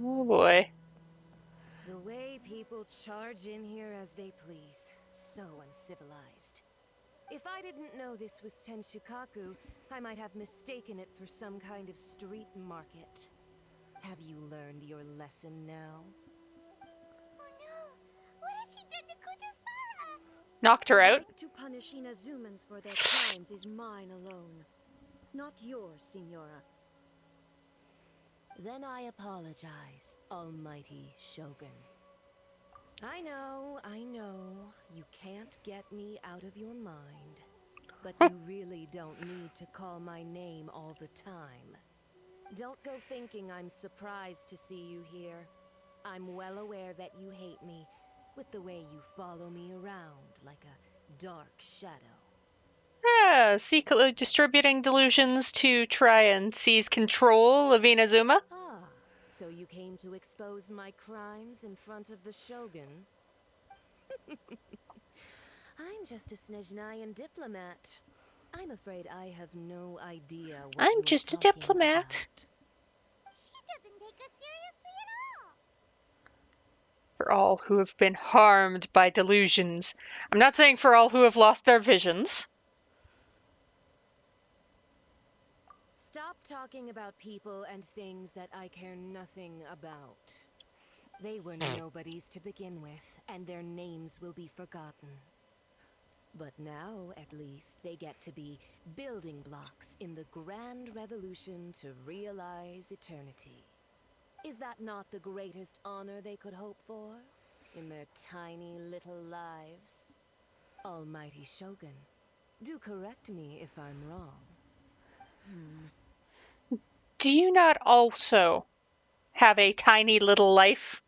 oh boy. The way people charge in here as they please. So uncivilized. If I didn't know this was Tenshukaku, I might have mistaken it for some kind of street market. Have you learned your lesson now? Oh no! What has she done to Kujusara? Knocked her out. To punish Inazumans for their crimes is mine alone. Not yours, Signora. Then I apologize, Almighty Shogun. I know, you can't get me out of your mind. But you really don't need to call my name all the time. Don't go thinking I'm surprised to see you here. I'm well aware that you hate me, with the way you follow me around like a dark shadow. Secretly distributing delusions to try and seize control of Inazuma. Ah, so you came to expose my crimes in front of the Shogun? I'm just a Snezhnayan diplomat. I'm afraid I have no idea what I'm you're just a talking diplomat. about. She doesn't take us seriously at all. For all who have been harmed by delusions. I'm not saying for all who have lost their visions. Stop talking about people and things that I care nothing about. They were nobodies to begin with, and their names will be forgotten. But now, at least, they get to be building blocks in the grand revolution to realize eternity. Is that not the greatest honor they could hope for in their tiny little lives? Almighty Shogun, do correct me if I'm wrong. Do you not also have a tiny little life?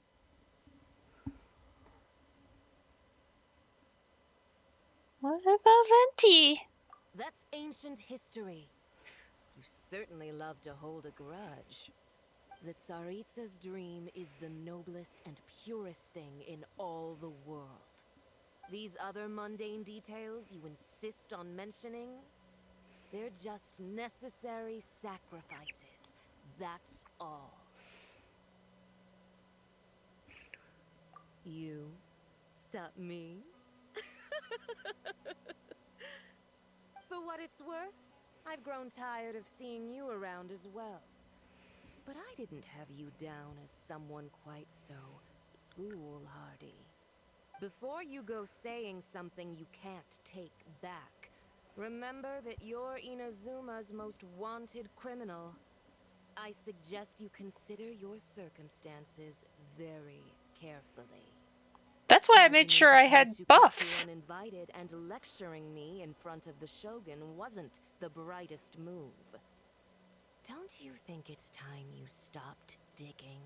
What about Venti? That's ancient history. You certainly love to hold a grudge. The Tsaritsa's dream is the noblest and purest thing in all the world. These other mundane details you insist on mentioning, they're just necessary sacrifices. That's all. You stop me? For what it's worth, I've grown tired of seeing you around as well. But I didn't have you down as someone quite so foolhardy. Before you go saying something you can't take back, Remember that you're Inazuma's most wanted criminal. I suggest you consider your circumstances very carefully. That's why I Charging made sure into I had Taisukaku buffs. uninvited and lecturing me in front of the Shogun wasn't the brightest move. Don't you think it's time you stopped digging?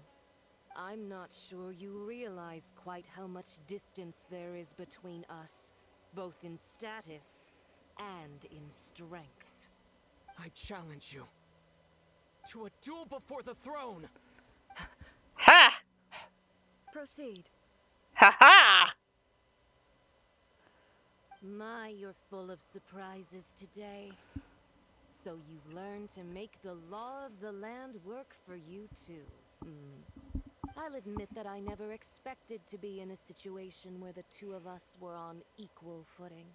I'm not sure you realize quite how much distance there is between us, both in status and in strength. I challenge you to a duel before the throne. Ha! Proceed. Ha ha! My, you're full of surprises today. So you've learned to make the law of the land work for you too. I'll admit that I never expected to be in a situation where the two of us were on equal footing.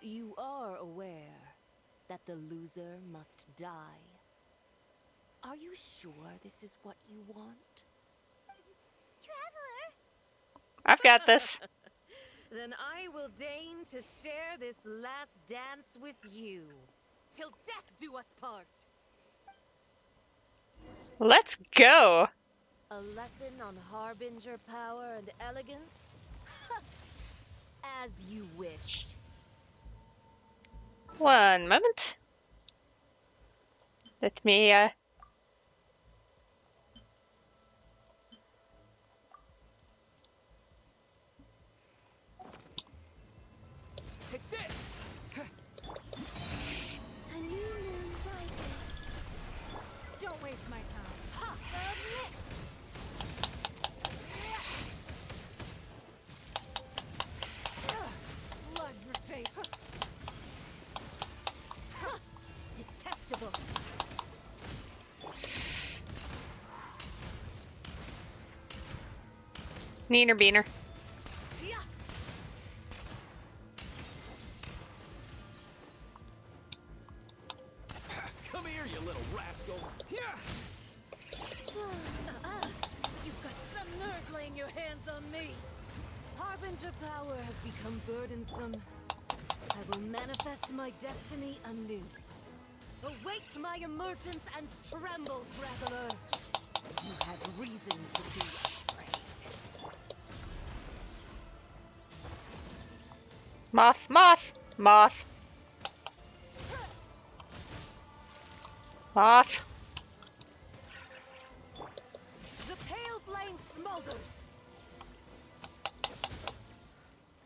You are aware that the loser must die. Are you sure this is what you want? Traveler! I've got this. Then I will deign to share this last dance with you. Till death do us part! Let's go. A lesson on harbinger power and elegance? As you wish. One moment. Let me, Take this! A new moon rises. Don't waste my time. Submit! Blood repay. Detestable. Neener Beaner. Come here, you little rascal! Here! You've got some nerve laying your hands on me. Harbinger power has become burdensome. I will manifest my destiny anew. Await my emergence and tremble, traveler. You have reason to be afraid. Moth, moth, moth. Moth. The pale flame smolders.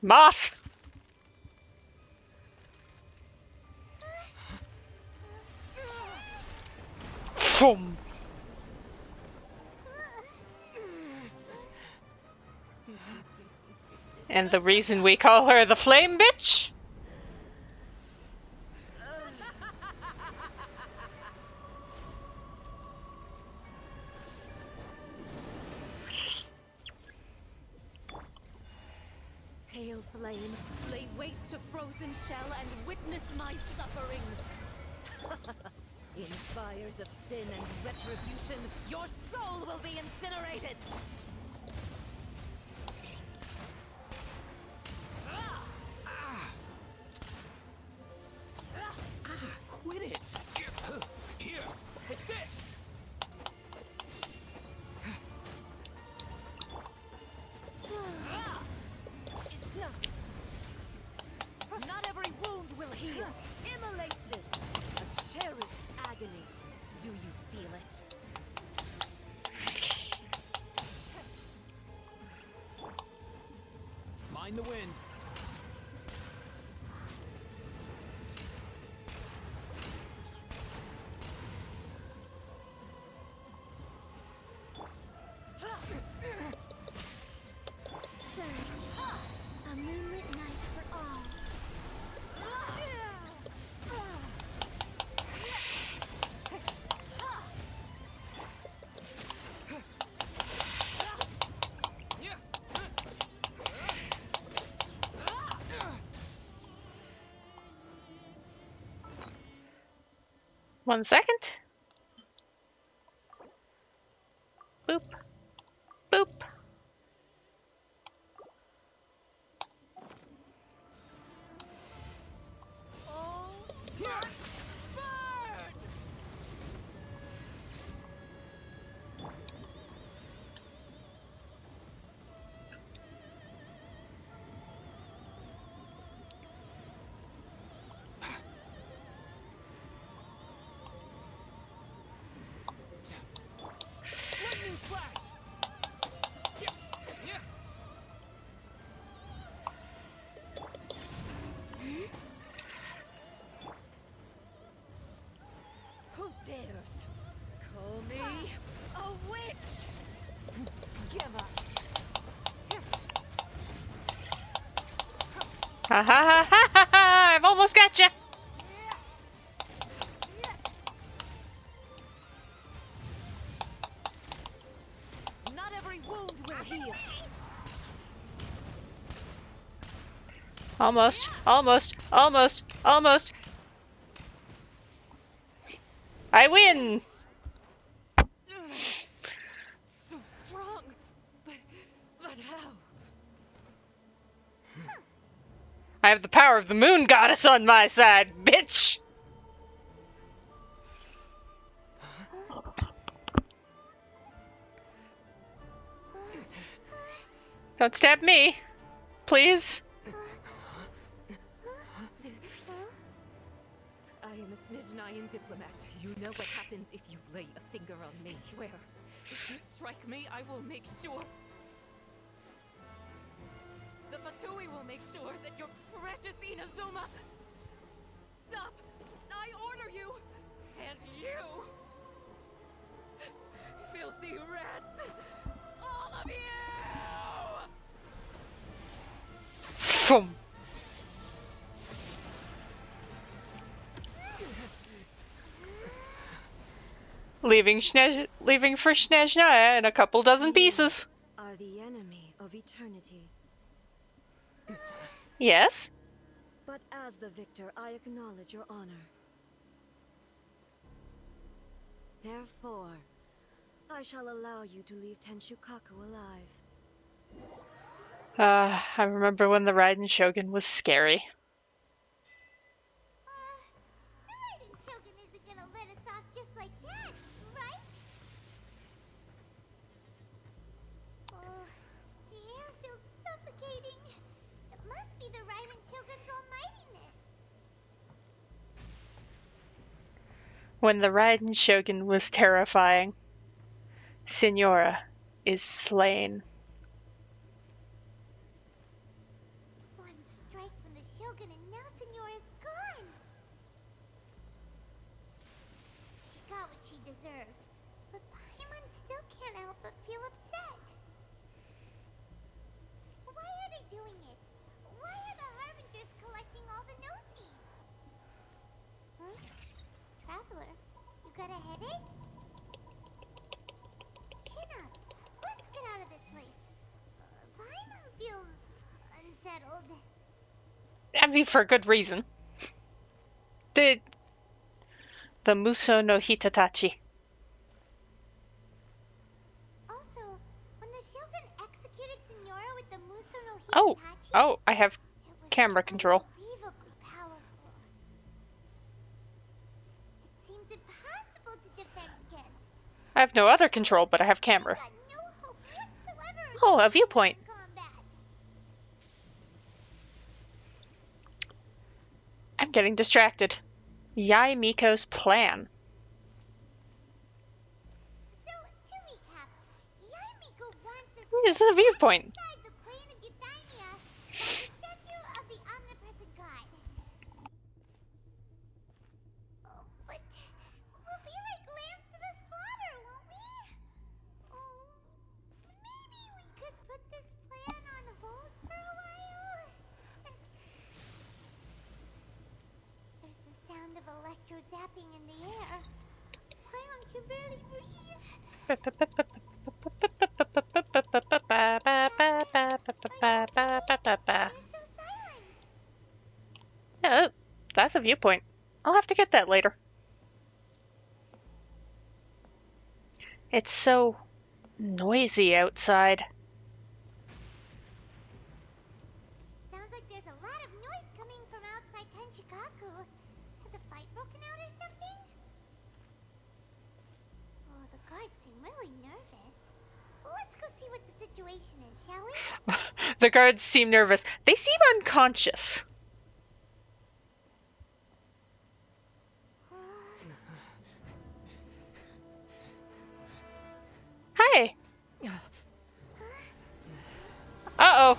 Moth. Boom. And the reason we call her the Flame Bitch? Pale flame, lay waste to frozen shell and witness my suffering. In fires of sin and retribution, your soul will be incinerated. Quit it! Here! Take this! It's not. Not every wound will heal. Immolation. A cherished agony. Do you feel it? Mind the wind. Surge. A moonlit night for all. One second. Boop. Boop. Ha ha ha ha ha ha! I've almost got you. Not every wound will heal. Almost, almost, almost, almost. I win. So strong, but how? I have the power of the moon goddess on my side, bitch. Don't stab me, please. I am a Snezhnayan diplomat. You know what happens if you lay a finger on me, swear. If you strike me, I will make sure. The Fatui will make sure that your precious Inazuma... Stop! I order you! And you! Filthy rats! All of you! Boom. Leaving for Snezhnaya in a couple dozen pieces. Are the enemy of eternity. Yes? But as the victor, I acknowledge your honor. Therefore, I shall allow you to leave Tenshukaku alive. I remember when the Raiden Shogun was scary. The Raiden Shogun isn't gonna let us off just like that, right? Oh, the air feels suffocating. It must be the Raiden Shogun's almightiness. When the Raiden Shogun was terrifying, Signora is slain. One strike from the Shogun and now Signora's gone. She got what she deserved, but Paimon still can't help but feel upset. Why are they doing it? Why are the Harbingers collecting all the no-seeds? Huh? Traveler, you got a headache? Chin up. Let's get out of this place. Paimon feels unsettled. I mean, for good reason. The Muso no Hitatachi. Also, when the Shogun executed Signora with the Muso no Hitatachi, Oh, I have it was camera control. unbelievably powerful. It seems impossible to defend against. I have no other control, but I have camera. Got no hope whatsoever Oh, a against viewpoint. combat. I'm getting distracted. Yai Miko's plan. So, to recap, Yaimiko wants us This is a viewpoint. inside the plane of Eudaimia, the statue of the omnipresent god. Oh, but we'll be like lambs to the slaughter, won't we? Oh, maybe we could put this plan on hold for a while? There's the sound of electro zapping in the air. Paimon can barely breathe. They're so silent. Yeah, that's a viewpoint. I'll have to get that later. It's so noisy outside. Sounds like there's a lot of noise coming from outside Tenshikaku. Has a fight broken out or something? Oh, the guards seem really nervous. Let's go see what the situation is, shall we? The guards seem nervous. They seem unconscious. Hi. Uh-oh.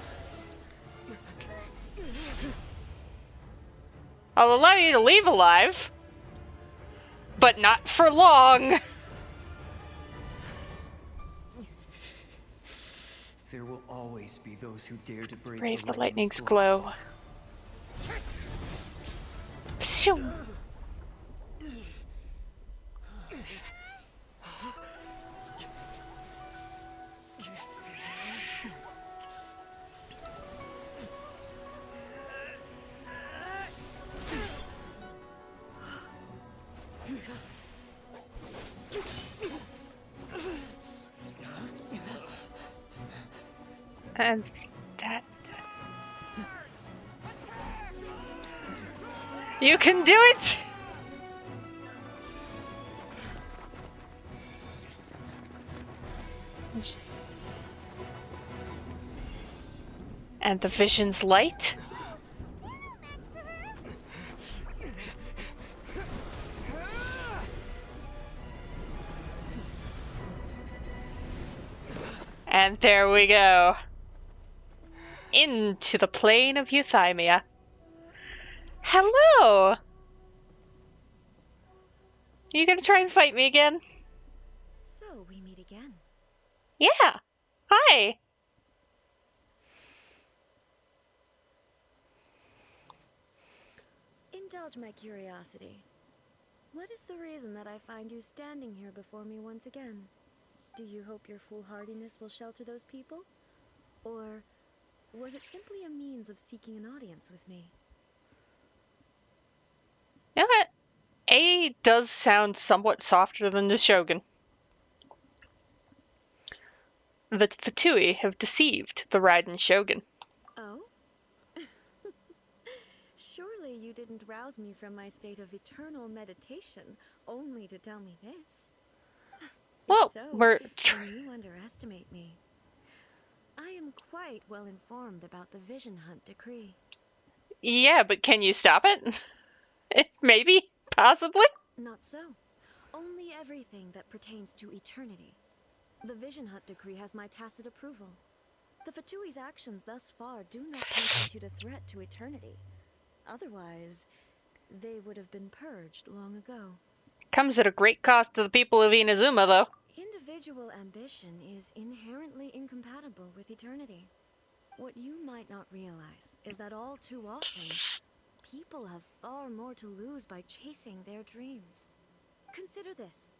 I'll allow you to leave alive, but not for long. There will always be those who dare to Brave the lightning's glow. Pshoo. And that... You can do it! And the vision's light? And there we go. Into the plane of Euthymia. Hello! You gonna try and fight me again? So, we meet again. Yeah! Hi! Indulge my curiosity. What is the reason that I find you standing here before me once again? Do you hope your foolhardiness will shelter those people? Or was it simply a means of seeking an audience with me? You know what? A does sound somewhat softer than the Shogun. The Fatui have deceived the Raiden Shogun. Oh? Surely you didn't rouse me from my state of eternal meditation only to tell me this. Well, So, we're... then you underestimate me. I am quite well informed about the Vision Hunt decree. Yeah, but can you stop it? Maybe? Possibly? Not so. Only everything that pertains to eternity. The Vision Hunt decree has my tacit approval. The Fatui's actions thus far do not constitute a threat to eternity. Otherwise, they would have been purged long ago. Comes at a great cost to the people of Inazuma, though. Individual ambition is inherently incompatible with eternity. What you might not realize is that all too often, people have far more to lose by chasing their dreams. Consider this.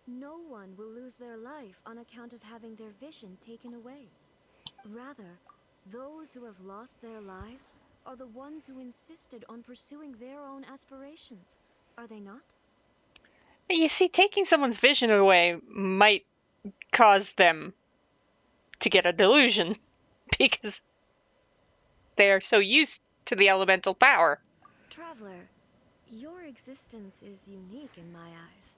No one will lose their life on account of having their vision taken away. Rather, those who have lost their lives are the ones who insisted on pursuing their own aspirations. Are they not? You see, taking someone's vision away might cause them to get a delusion, because they are so used to the elemental power. Traveler, your existence is unique in my eyes.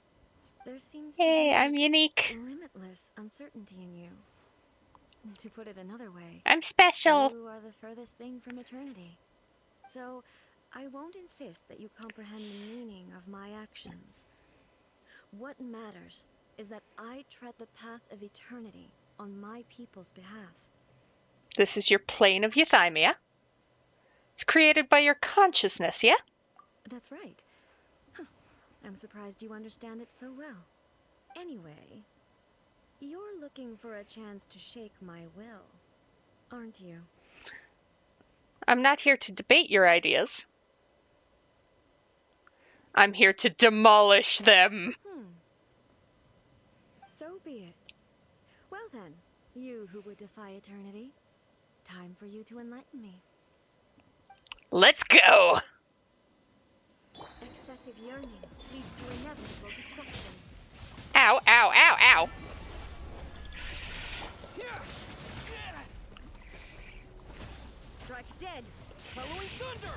There seems Hey, to be I'm unique. limitless uncertainty in you. To put it another way, I'm special. you are the furthest thing from eternity. So, I won't insist that you comprehend the meaning of my actions. What matters is that I tread the path of eternity on my people's behalf. This is your plane of Euthymia. It's created by your consciousness, yeah? That's right. Huh. I'm surprised you understand it so well. Anyway, you're looking for a chance to shake my will, aren't you? I'm not here to debate your ideas. I'm here to demolish them. So be it. Well then, you who would defy eternity, time for you to enlighten me. Let's go! Excessive yearning leads to inevitable destruction. Ow, ow, ow, ow! Strike dead, following thunder!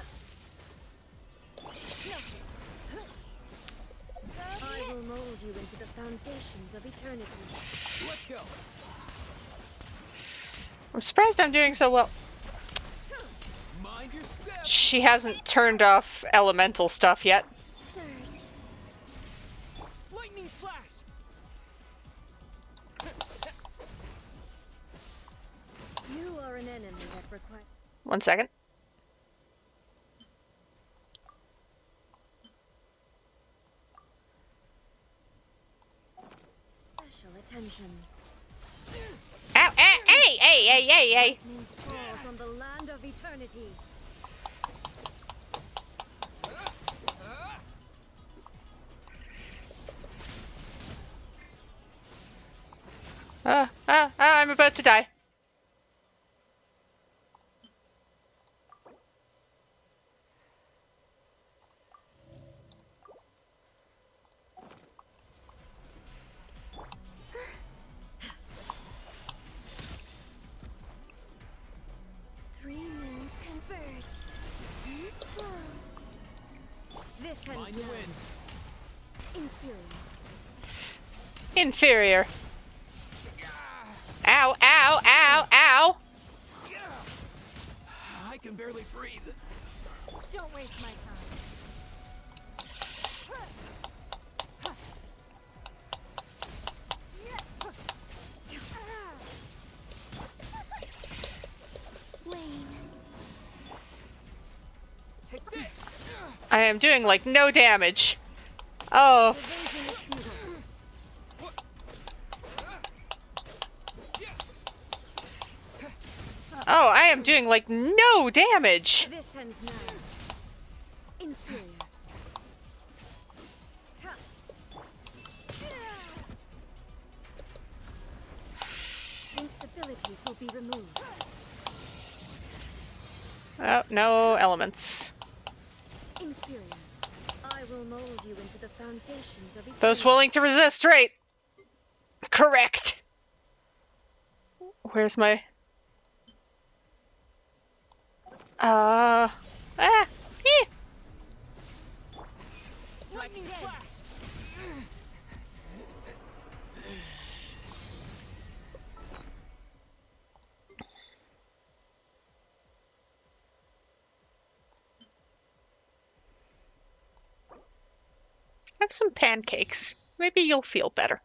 I will mold you into the foundations of eternity. Let's go. I'm surprised I'm doing so well. Mind your step. She hasn't turned off elemental stuff yet. Surge. Lightning flash. You are an enemy that requires... 1 second. special attention. Ow, ow, hey, hey, hey, hey, hey! Lightning falls on the land of eternity. I'm about to die. Three moons converge. This ends Find the now. wind. Inferior. Inferior. Ow, ow, ow, ow! I can barely breathe. Don't waste my time. Wayne. Take this. I am doing like no damage. Oh, Evasion is futile. oh, I am doing like no damage. This ends now. Inferior. Instabilities will be removed. Oh, no elements. Inferior. I will mold you into the foundations of Those eternity. willing to resist, right? Correct. Where's my... eh. Lightning flash. Have some pancakes. Maybe you'll feel better.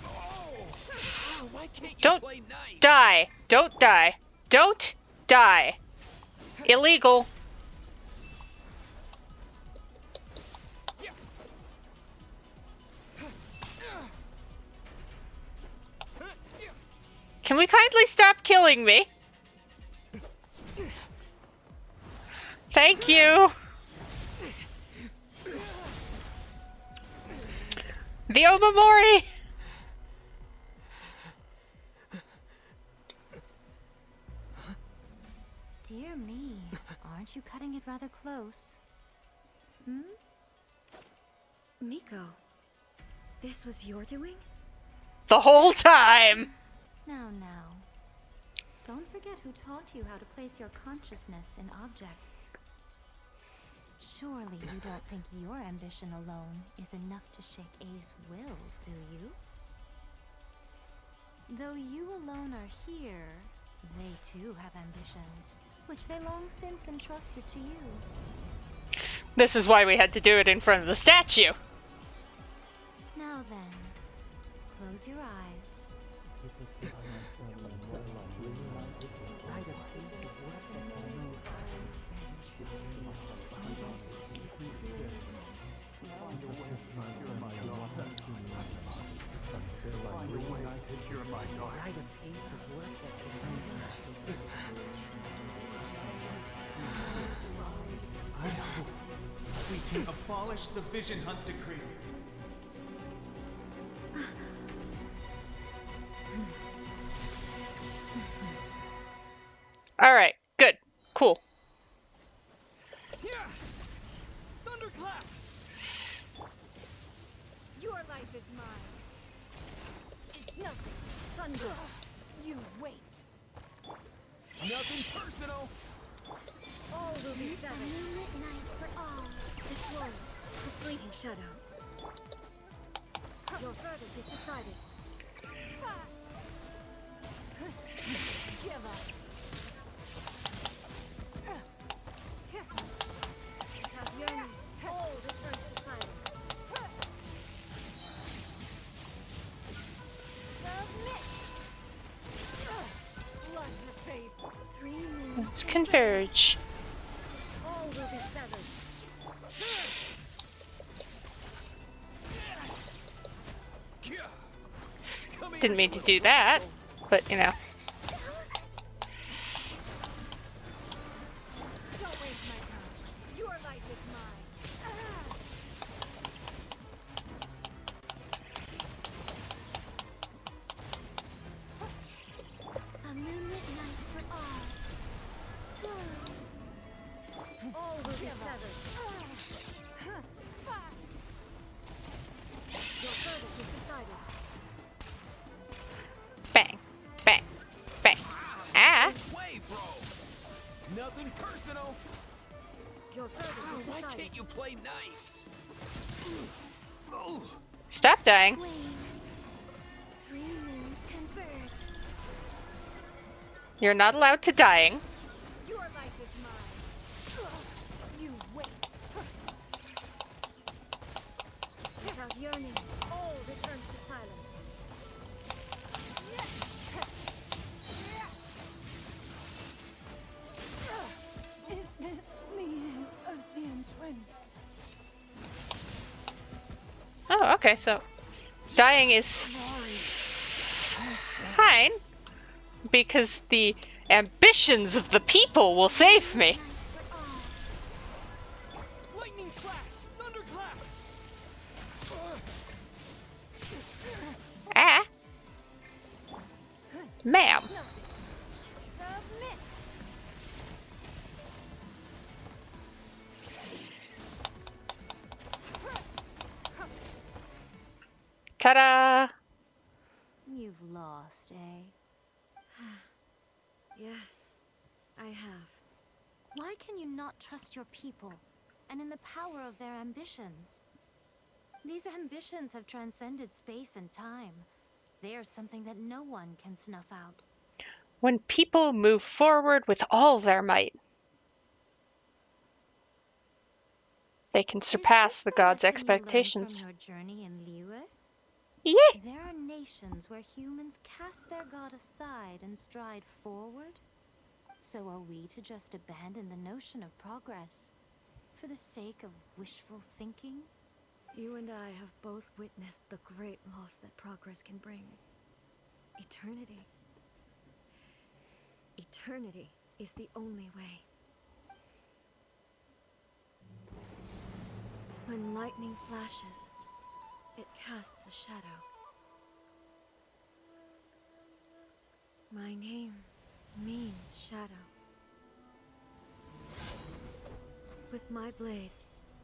Oh, why can't you Don't play nice? die. Don't die. Don't die. Illegal. Can we kindly stop killing me? Thank you. The Omamori. Dear me, aren't you cutting it rather close? Hmm? Miko, this was your doing? The whole time. Now. Don't forget who taught you how to place your consciousness in objects. Surely you don't think your ambition alone is enough to shake A's will, do you? Though you alone are here, they too have ambitions, which they long since entrusted to you. This is why we had to do it in front of the statue. Now then, close your eyes. I hope we can abolish the Vision Hunt Decree. All right. Good. Cool. Thunderclap. Your life is mine. It's nothing. Thunder. You wait. Nothing personal. All will be settled. A moonlit night for all. This one, the fleeting shadow. Your verdict is decided. Give up. Have yearning. All returns to silence. Submit. Blood repays. 3 moons. Let's converge. All will be severed. Didn't mean to do that, but you know. Don't waste my time. Your life is mine. A moonlit night for all. All will be severed. Your verdict is decided. Bang, bang, bang. Ah! Way, bro. Nothing personal. Your verdict is Why decided. can't you play nice? Oh. Stop dying. Wane. Three moons converge. You're not allowed to dying. Your life is mine. You wait. Without yearning, all returns to silence. Is this the end of Genshin? Oh, okay, so dying is fine because the ambitions of the people will save me. Lightning flash! Thunderclap! Ah! Ma'am. Submit. Ta-da! You've lost, eh? Yes, I have. Why can you not trust your people and in the power of their ambitions? These ambitions have transcended space and time. They are something that no one can snuff out. When people move forward with all their might, they can surpass the gods' Lesson you learned expectations. from your journey in Liyue? Yeah! There are nations where humans cast their god aside and stride forward. So are we to just abandon the notion of progress for the sake of wishful thinking? You and I have both witnessed the great loss that progress can bring. Eternity. Eternity is the only way. When lightning flashes, it casts a shadow. My name means shadow. With my blade,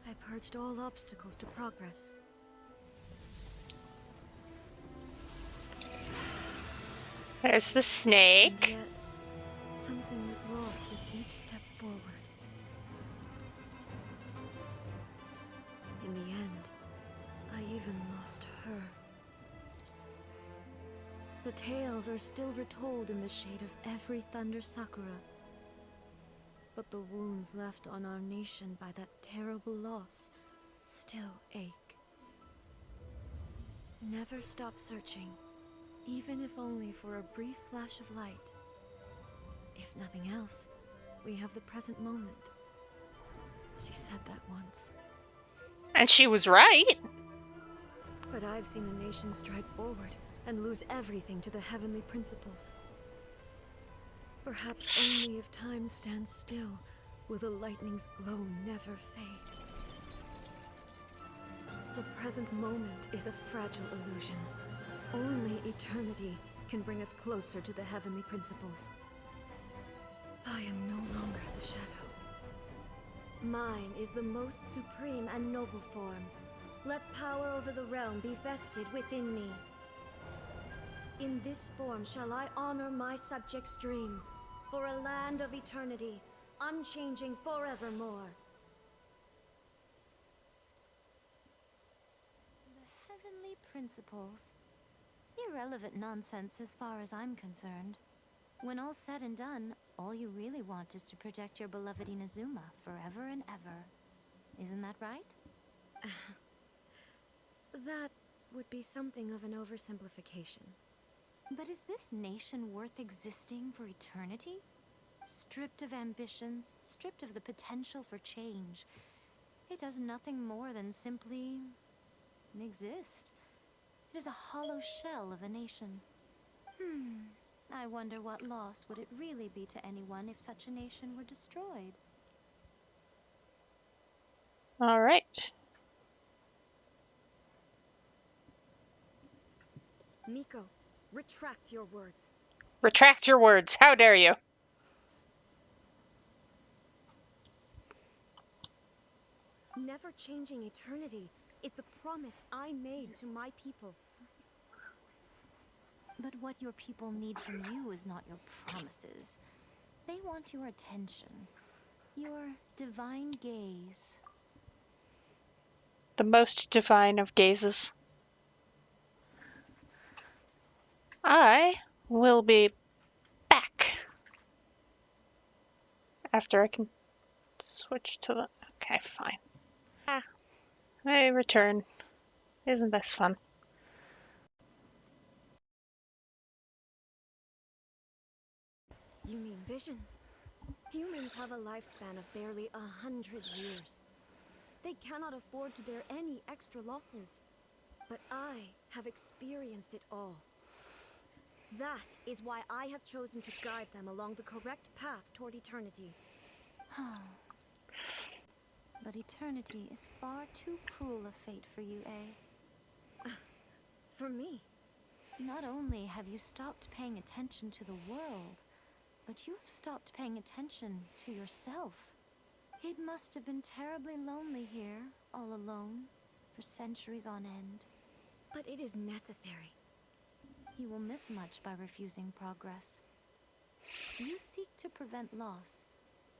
I purged all obstacles to progress. There's the And snake. yet, something was lost with each step forward. In the end, I even lost her. The tales are still retold in the shade of every Thunder Sakura. But the wounds left on our nation by that terrible loss still ache. Never stop searching, even if only for a brief flash of light. If nothing else, we have the present moment. She said that once. And she was right. But I've seen a nation stride forward and lose everything to the heavenly principles. Perhaps only if time stands still will the lightning's glow never fade. The present moment is a fragile illusion. Only eternity can bring us closer to the heavenly principles. I am no longer the shadow. Mine is the most supreme and noble form. Let power over the realm be vested within me. In this form shall I honor my subjects' dream, for a land of eternity, unchanging forevermore. The heavenly principles. Irrelevant nonsense as far as I'm concerned. When all's said and done, all you really want is to protect your beloved Inazuma forever and ever. Isn't that right? That would be something of an oversimplification. But is this nation worth existing for eternity? Stripped of ambitions, stripped of the potential for change. It does nothing more than simply exist. It is a hollow shell of a nation. I wonder what loss would it really be to anyone if such a nation were destroyed. All right. Miko, retract your words. Retract your words. How dare you? Never changing eternity is the promise I made to my people. But what your people need from you is not your promises. They want your attention. Your divine gaze. The most divine of gazes. I will be back after I can switch to the... Okay, fine. I return. Isn't this fun? You mean visions? Humans have a lifespan of barely 100 years. They cannot afford to bear any extra losses. But I have experienced it all. That is why I have chosen to guide them along the correct path toward eternity. But eternity is far too cruel a fate for you, eh? For me? Not only have you stopped paying attention to the world, but you have stopped paying attention to yourself. It must have been terribly lonely here, all alone, for centuries on end. But it is necessary. You will miss much by refusing progress. You seek to prevent loss,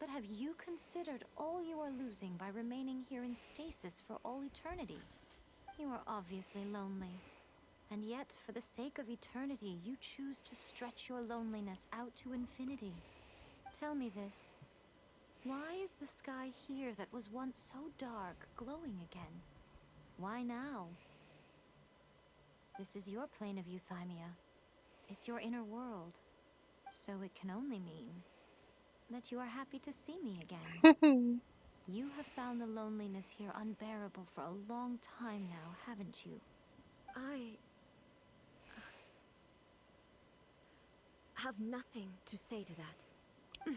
but have you considered all you are losing by remaining here in stasis for all eternity? You are obviously lonely. And yet, for the sake of eternity, you choose to stretch your loneliness out to infinity. Tell me this. Why is the sky here that was once so dark glowing again? Why now? This is your plane of euthymia. It's your inner world. So it can only mean that you are happy to see me again. You have found the loneliness here unbearable for a long time now, haven't you? I have nothing to say to that.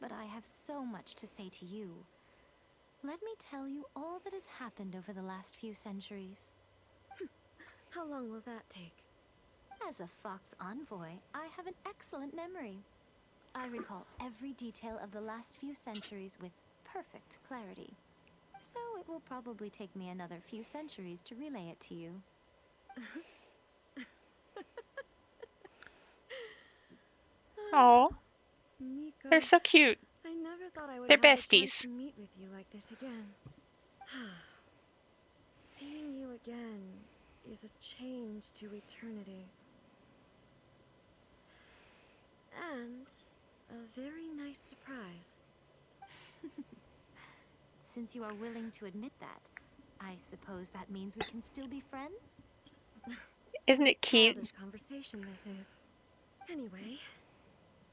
But I have so much to say to you. Let me tell you all that has happened over the last few centuries. How long will that take? As a Fox envoy, I have an excellent memory. I recall every detail of the last few centuries with perfect clarity. So it will probably take me another few centuries to relay it to you. Oh, Miko, they're so cute. I never thought I would They're have a chance besties. to meet with you like this again. Seeing you again is a change to eternity. And a very nice surprise. Since you are willing to admit that, I suppose that means we can still be friends? Isn't it cute? Childish conversation this is. Anyway,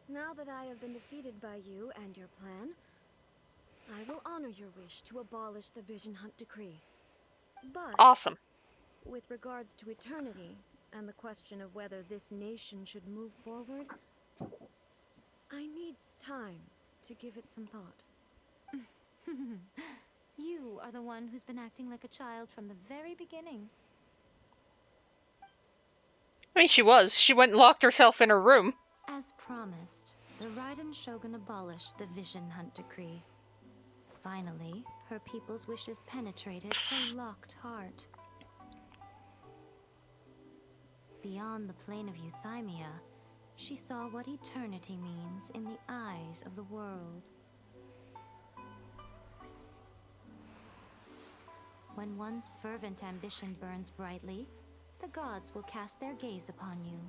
now that I have been defeated by you and your plan, I will honor your wish to abolish the Vision Hunt Decree. But Awesome. with regards to eternity and the question of whether this nation should move forward, I need time to give it some thought. You are the one who's been acting like a child from the very beginning. I mean, she was. She went and locked herself in her room. As promised, the Raiden Shogun abolished the Vision Hunt Decree. Finally, her people's wishes penetrated her locked heart. Beyond the plane of euthymia, she saw what eternity means in the eyes of the world. When one's fervent ambition burns brightly, the gods will cast their gaze upon you.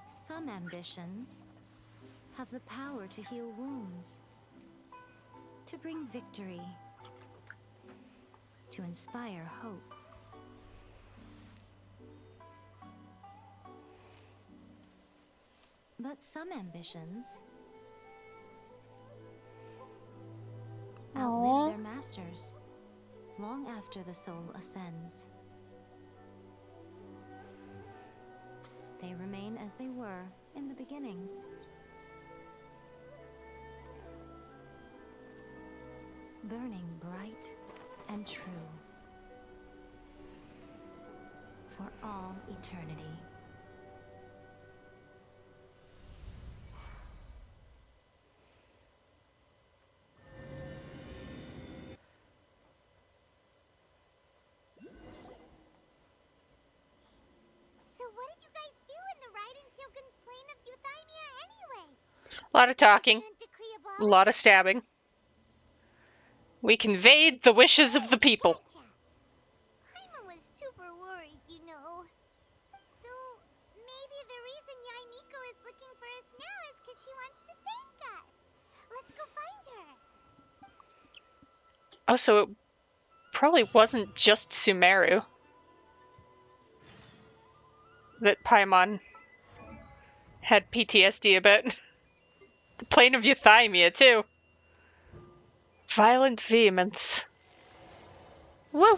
Some ambitions have the power to heal wounds, to bring victory, to inspire hope. But some ambitions masters, long after the soul ascends. They remain as they were in the beginning. Burning bright and true for all eternity. So what did you guys do in the Raiden Shogun's plane of Euthymia anyway? A lot of talking, Isn't decree a abolished? lot of stabbing. We conveyed the wishes of the people. Gotcha. Paimon was super worried, you know. So maybe the reason Yaimiko is looking for us now is because she wants to thank us. Let's go find her. Oh, so it probably wasn't just Sumeru that Paimon had PTSD about. The plane of Euthymia, too. Violent vehemence. Woo!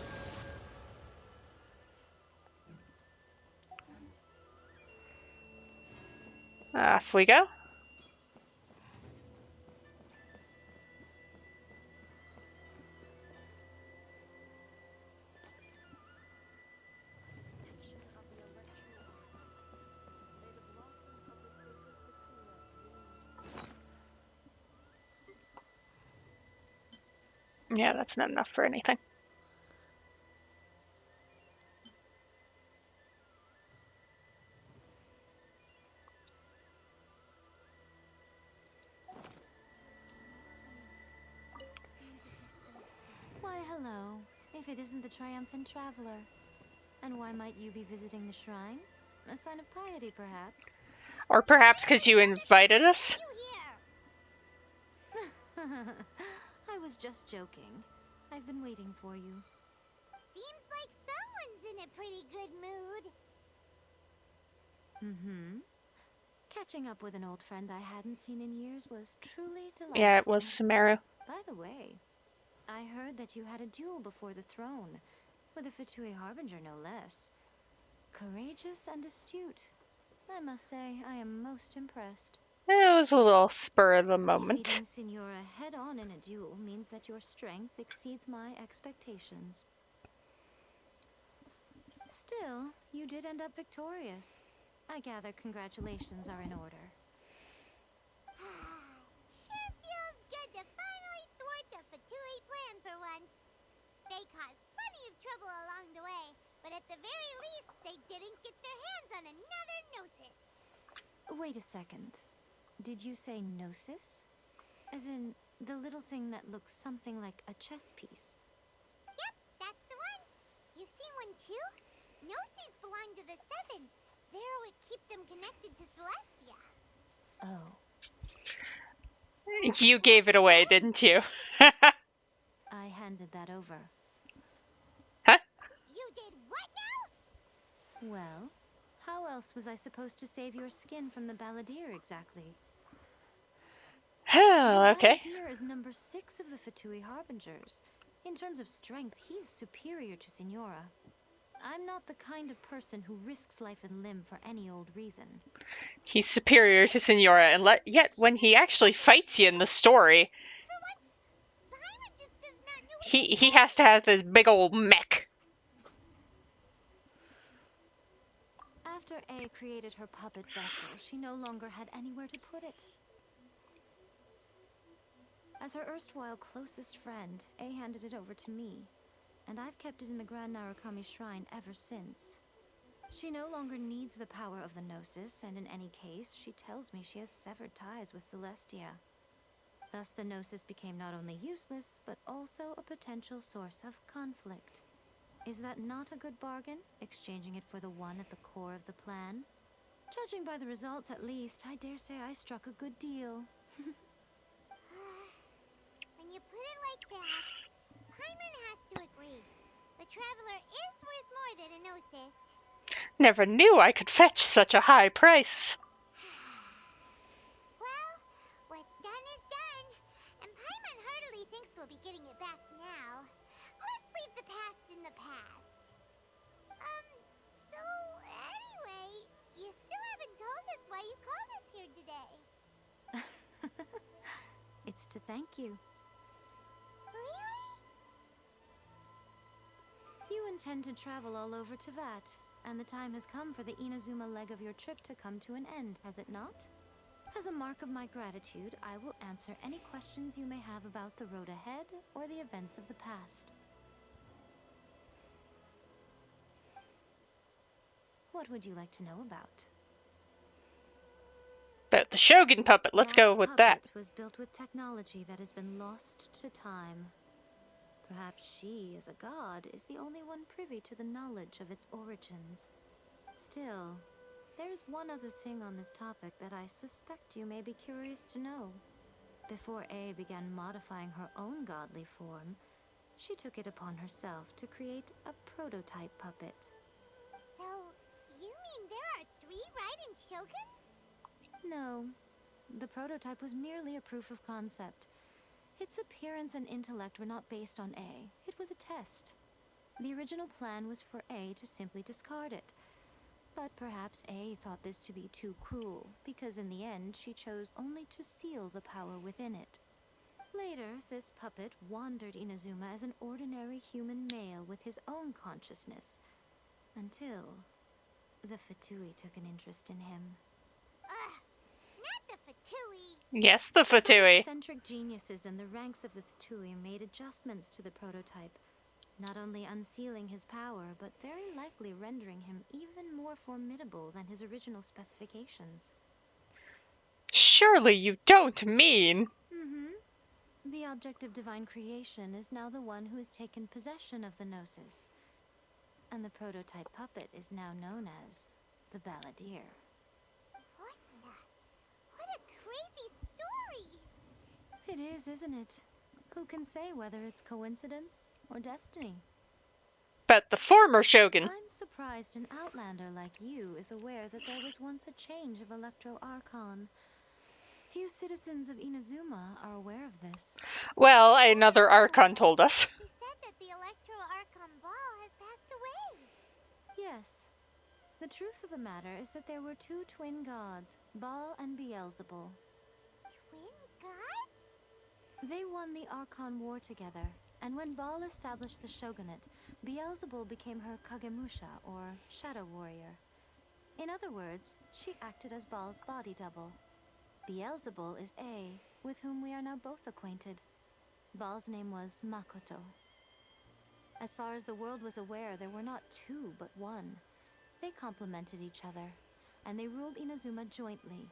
Off we go. Yeah, that's not enough for anything. Why, hello, if it isn't the triumphant traveler. And why might you be visiting the shrine? A sign of piety, perhaps? Or perhaps because you invited us? I was just joking. I've been waiting for you. Seems like someone's in a pretty good mood. Mm-hmm. Catching up with an old friend I hadn't seen in years was truly delightful. Yeah, it was Sumeru. By the way, I heard that you had a duel before the throne, with a Fatui Harbinger no less. Courageous and astute. I must say, I am most impressed. It was a little spur of the moment. Defeating Signora head-on in a duel means that your strength exceeds my expectations. Still, you did end up victorious. I gather congratulations are in order. Sure feels good to finally thwart the Fatui plan for once. They caused plenty of trouble along the way, but at the very least, they didn't get their hands on another Gnosis. Wait a second. Did you say Gnosis? As in, the little thing that looks something like a chess piece? Yep, that's the one. You've seen one too? Gnosis belong to the Seven. They're what keep them connected to Celestia. Oh. You gave it away, didn't you? I handed that over. Huh? You did what now? Well, how else was I supposed to save your skin from the Balladeer exactly? Oh, okay. The Balladeer is number 6 of the Fatui Harbingers. In terms of strength, he is superior to Signora. I'm not the kind of person who risks life and limb for any old reason. He's superior to Signora, and yet when he actually fights you in the story, he has to have this big old mech. After A created her puppet vessel, she no longer had anywhere to put it. As her erstwhile closest friend, A handed it over to me, and I've kept it in the Grand Narukami Shrine ever since. She no longer needs the power of the Gnosis, and in any case, she tells me she has severed ties with Celestia. Thus, the Gnosis became not only useless, but also a potential source of conflict. Is that not a good bargain, exchanging it for the one at the core of the plan? Judging by the results, at least, I dare say I struck a good deal. When you put it like that, Paimon has to agree. The Traveler is worth more than a Gnosis. Never knew I could fetch such a high price. Well, what's done is done. And Paimon heartily thinks we'll be getting it back now. to thank you. Really? You intend to travel all over Teyvat, and the time has come for the Inazuma leg of your trip to come to an end, has it not? As a mark of my gratitude, I will answer any questions you may have about the road ahead or the events of the past. What would you like to know about? But the Shogun puppet, let's go with that. Puppet was built with technology that has been lost to time. Perhaps she, as a god, is the only one privy to the knowledge of its origins. Still, there's one other thing on this topic that I suspect you may be curious to know. Before A began modifying her own godly form, she took it upon herself to create a prototype puppet. So, you mean there are 3 Raiden Shoguns? No, the prototype was merely a proof of concept. Its appearance and intellect were not based on A. It was a test. The original plan was for A to simply discard it. But perhaps A thought this to be too cruel, because in the end she chose only to seal the power within it. Later, this puppet wandered Inazuma as an ordinary human male with his own consciousness, until the Fatui took an interest in him. Ugh, not the Fatui. Yes, the Some Fatui. eccentric geniuses in the ranks of the Fatui made adjustments to the prototype, not only unsealing his power, but very likely rendering him even more formidable than his original specifications. Surely you don't mean... The object of divine creation is now the one who has taken possession of the Gnosis, and the prototype puppet is now known as the Balladeer. What a crazy story! It is, isn't it? Who can say whether it's coincidence or destiny? But the former Shogun... I'm surprised an outlander like you is aware that there was once a change of Electro Archon. Few citizens of Inazuma are aware of this. Well, another Archon told us. He said that the Electro Archon Ball has passed away. Yes. The truth of the matter is that there were 2 twin gods, Baal and Beelzebul. Twin gods? They won the Archon War together, and when Baal established the shogunate, Beelzebul became her Kagemusha, or shadow warrior. In other words, she acted as Baal's body double. Beelzebul is A, with whom we are now both acquainted. Baal's name was Makoto. As far as the world was aware, there were not 2, but 1. They complemented each other, and they ruled Inazuma jointly,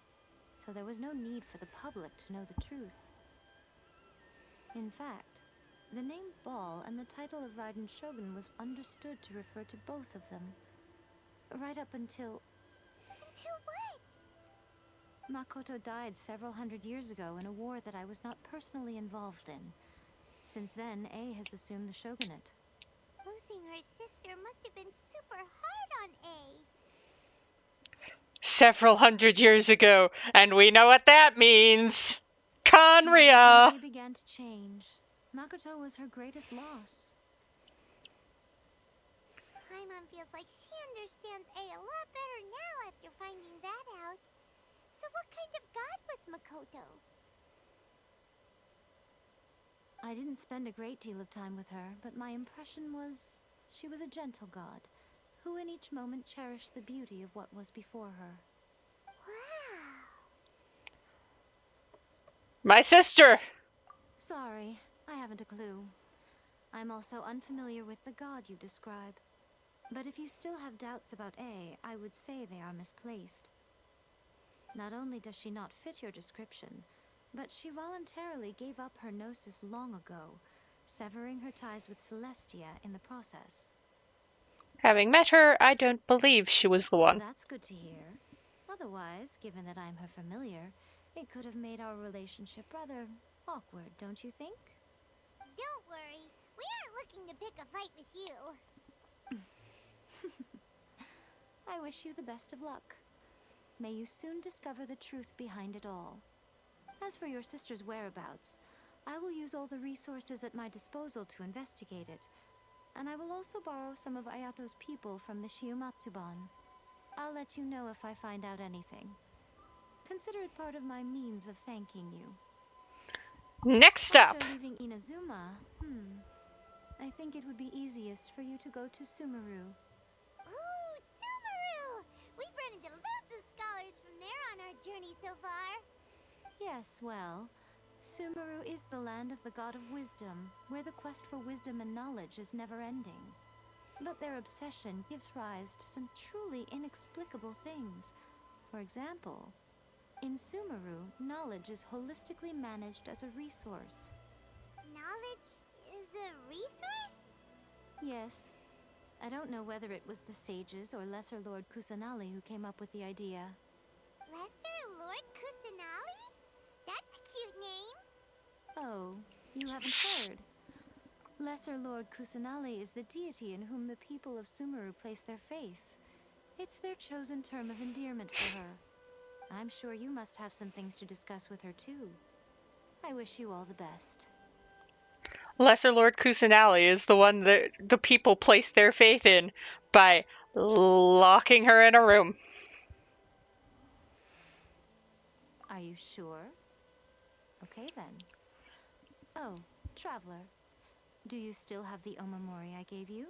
so there was no need for the public to know the truth. In fact, the name Baal and the title of Raiden Shogun was understood to refer to both of them, right up until... Until what? Makoto died several hundred years ago in a war that I was not personally involved in. Since then, A has assumed the shogunate. Losing her sister must have been super hard on A. Several hundred years ago, and we know what that means. When Conria! A began to change, Makoto was her greatest loss. Paimon feels like she understands A lot better now after finding that out. So what kind of god was Makoto? I didn't spend a great deal of time with her, but my impression was she was a gentle god, who in each moment cherished the beauty of what was before her. Wow. My sister! Sorry, I haven't a clue. I'm also unfamiliar with the god you describe. But if you still have doubts about A, I would say they are misplaced. Not only does she not fit your description, but she voluntarily gave up her gnosis long ago, severing her ties with Celestia in the process. Having met her, I don't believe she was the one. That's good to hear. Otherwise, given that I'm her familiar, it could have made our relationship rather awkward, don't you think? Don't worry, we aren't looking to pick a fight with you. I wish you the best of luck. May you soon discover the truth behind it all. As for your sister's whereabouts, I will use all the resources at my disposal to investigate it, and I will also borrow some of Ayato's people from the Shiumatsuban. I'll let you know if I find out anything. Consider it part of my means of thanking you. Next up. After leaving Inazuma, I think it would be easiest for you to go to Sumeru. Ooh, Sumeru! We've run into lots of scholars from there on our journey so far. Yes, well, Sumeru is the land of the god of wisdom, where the quest for wisdom and knowledge is never-ending. But their obsession gives rise to some truly inexplicable things. For example, in Sumeru, knowledge is holistically managed as a resource. Knowledge is a resource? Yes. I don't know whether it was the sages or Lesser Lord Kusanali who came up with the idea. Lesser Lord Kusanali? That's a cute name. Oh, you haven't heard. Lesser Lord Kusanali is the deity in whom the people of Sumeru place their faith. It's their chosen term of endearment for her. I'm sure you must have some things to discuss with her too. I wish you all the best. Lesser Lord Kusanali is the one that the people place their faith in by locking her in a room. Are you sure? Okay then. Oh, Traveler. Do you still have the Omamori I gave you?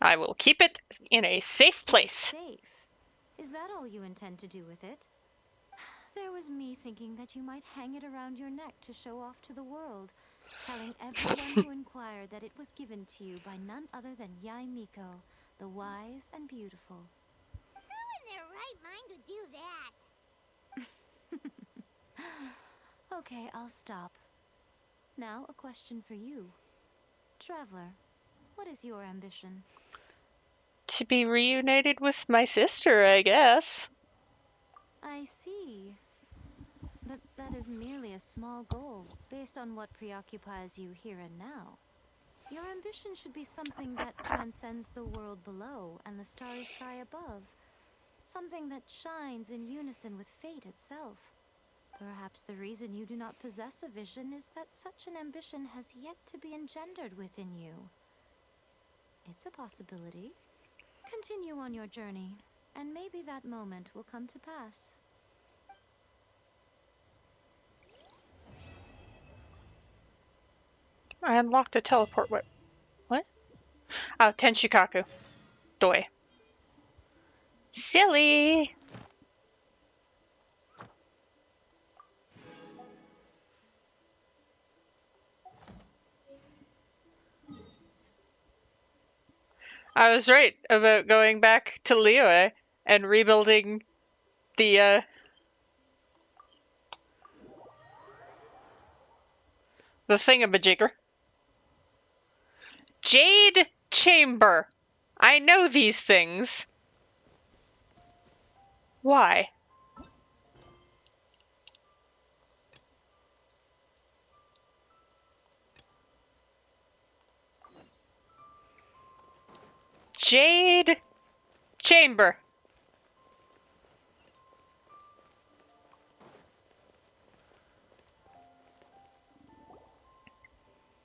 I will keep it in a safe place. Safe? Is that all you intend to do with it? There was me thinking that you might hang it around your neck to show off to the world, telling everyone who inquired that it was given to you by none other than Yae Miko, the wise and beautiful. Who in their right mind would do that? Okay, I'll stop. Now, a question for you. Traveler, what is your ambition? To be reunited with my sister, I guess. I see. But that is merely a small goal, based on what preoccupies you here and now. Your ambition should be something that transcends the world below and the starry sky above. Something that shines in unison with fate itself. Perhaps the reason you do not possess a vision is that such an ambition has yet to be engendered within you. It's a possibility. Continue on your journey, and maybe that moment will come to pass. I unlocked a teleport. What? Oh, Tenshikaku. Doi. Silly! I was right about going back to Liyue and rebuilding the thingamajigger. Jade Chamber. I know these things. Why? Jade Chamber.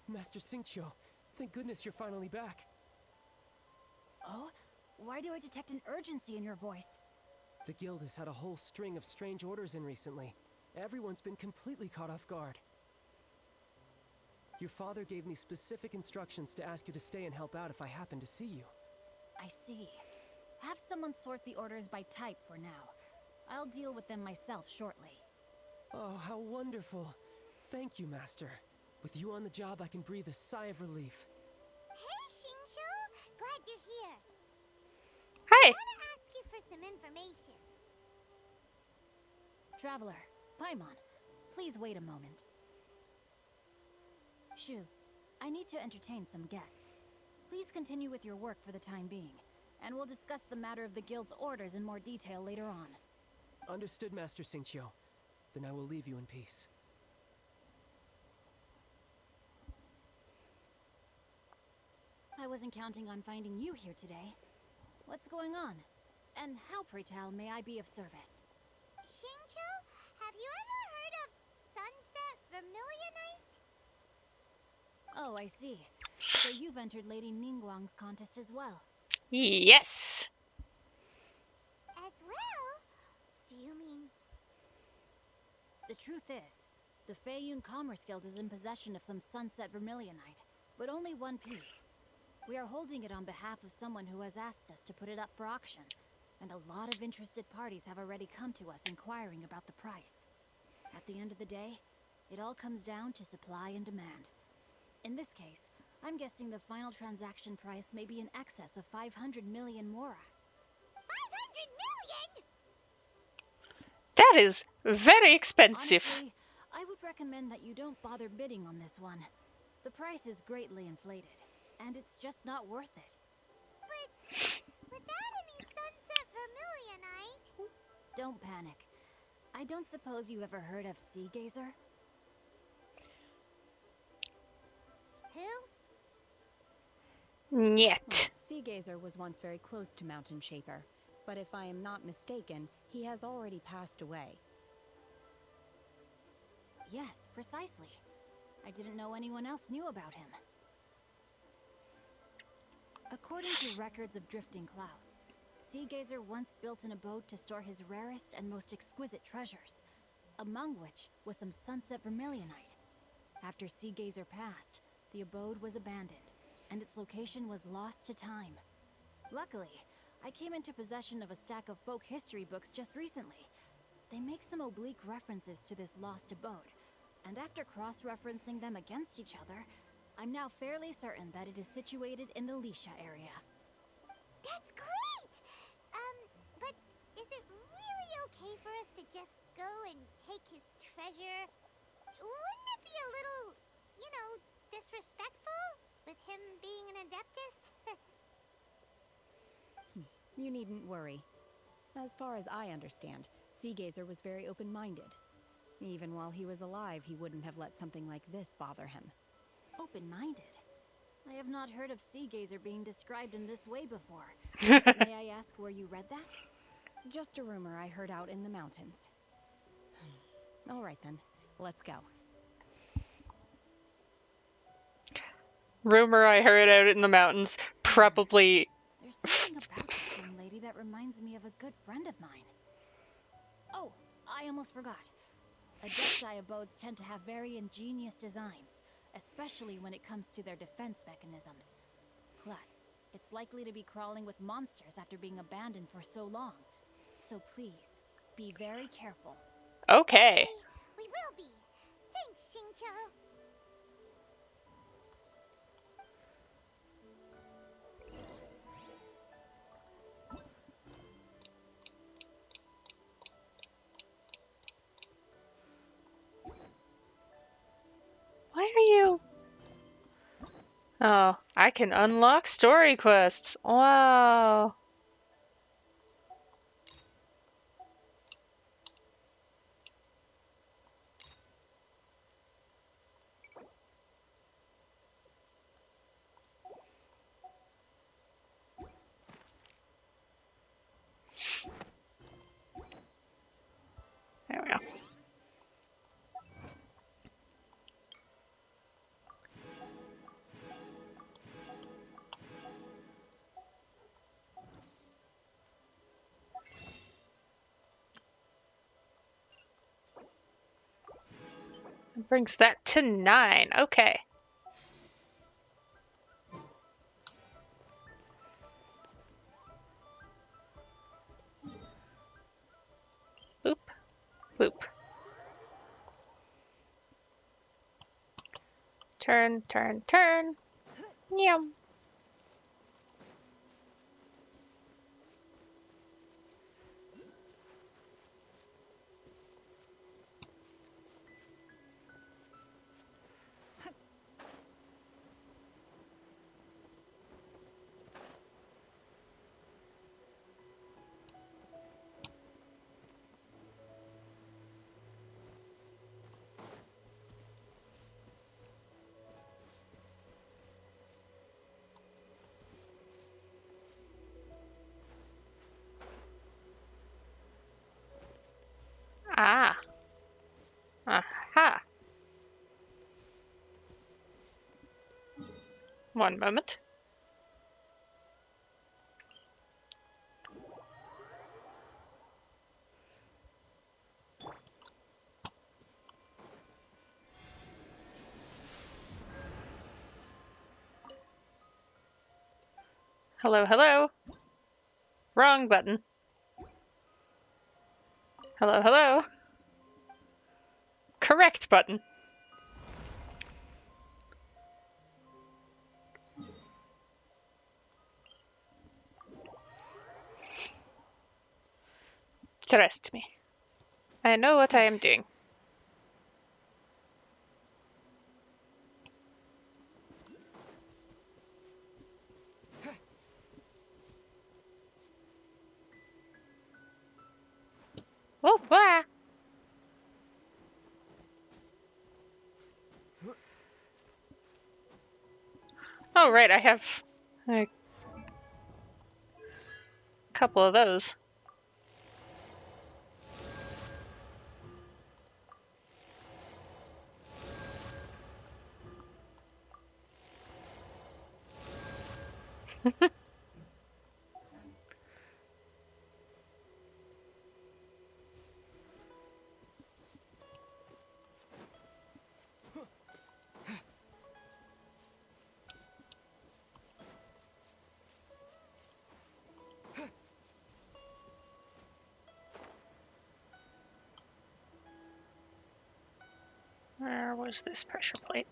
Master Xingqiu, thank goodness you're finally back. Oh? Why do I detect an urgency in your voice? The guild has had a whole string of strange orders in recently. Everyone's been completely caught off guard. Your father gave me specific instructions to ask you to stay and help out if I happen to see you. I see. Have someone sort the orders by type for now. I'll deal with them myself shortly. Oh, how wonderful. Thank you, Master. With you on the job, I can breathe a sigh of relief. Hey, Xingqiu! Glad you're here. Hey! I want to ask you for some information. Traveler, Paimon, please wait a moment. Shu, I need to entertain some guests. Please continue with your work for the time being, and we'll discuss the matter of the guild's orders in more detail later on. Understood, Master Xingqiu. Then I will leave you in peace. I wasn't counting on finding you here today. What's going on? And how, pray tell, may I be of service? Xingqiu, have you ever heard of Sunset Vermilionite? Oh, I see. So you've entered Lady Ningguang's contest as well. Yes! As well? Do you mean... The truth is, The Feiyun Commerce Guild is in possession of some sunset vermilionite, but only one piece. We are holding it on behalf of someone who has asked us to put it up for auction, and a lot of interested parties have already come to us inquiring about the price. At the end of the day, it all comes down to supply and demand. In this case, I'm guessing the final transaction price may be in excess of 500 million mora. 500 million?! That is very expensive. Honestly, I would recommend that you don't bother bidding on this one. The price is greatly inflated, and it's just not worth it. But without any sunset vermilionite... Don't panic. I don't suppose you ever heard of Sea Gazer? Who? Yet. Sea Gazer was once very close to Mountain Shaper, but if I am not mistaken, he has already passed away. Yes, precisely. I didn't know anyone else knew about him. According to records of drifting clouds, Sea Gazer once built an abode to store his rarest and most exquisite treasures, among which was some sunset vermilionite. After Sea Gazer passed, the abode was abandoned, and its location was lost to time. Luckily, I came into possession of a stack of folk history books just recently. They make some oblique references to this lost abode, and after cross-referencing them against each other, I'm now fairly certain that it is situated in the Lisha area. That's great! But is it really okay for us to just go and take his treasure? Wouldn't it be a little, disrespectful? With him being an Adeptus? You needn't worry. As far as I understand, Sea Gazer was very open-minded. Even while he was alive, he wouldn't have let something like this bother him. Open-minded? I have not heard of Sea Gazer being described in this way before. May I ask where you read that? Just a rumor I heard out in the mountains. All right then, let's go. Rumor I heard out in the mountains. Probably. There's something about this young lady that reminds me of a good friend of mine. Oh, I almost forgot. Adepti abodes tend to have very ingenious designs, especially when it comes to their defense mechanisms. Plus, it's likely to be crawling with monsters after being abandoned for so long. So please, be very careful. Okay. We will be. Thanks, Xingqiu. Why are you? Oh, I can unlock story quests. Wow. There we go. Brings that to 9. Okay. Boop. Boop. Turn, turn, turn. Yum. Ah. Aha. One moment. Hello, hello. Wrong button. Hello, hello. Correct button. Trust me. I know what I am doing. Oh, wow. Oh, right, I have a couple of those. Where was this pressure plate?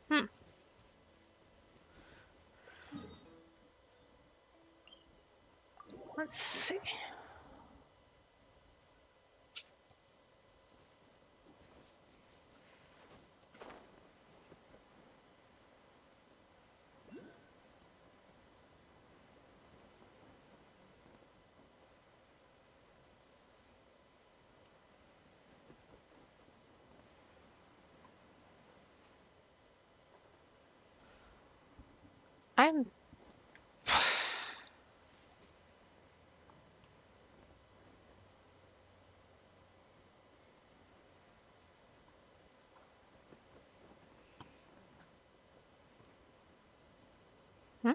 Hmm. Let's see. I'm... Hmm?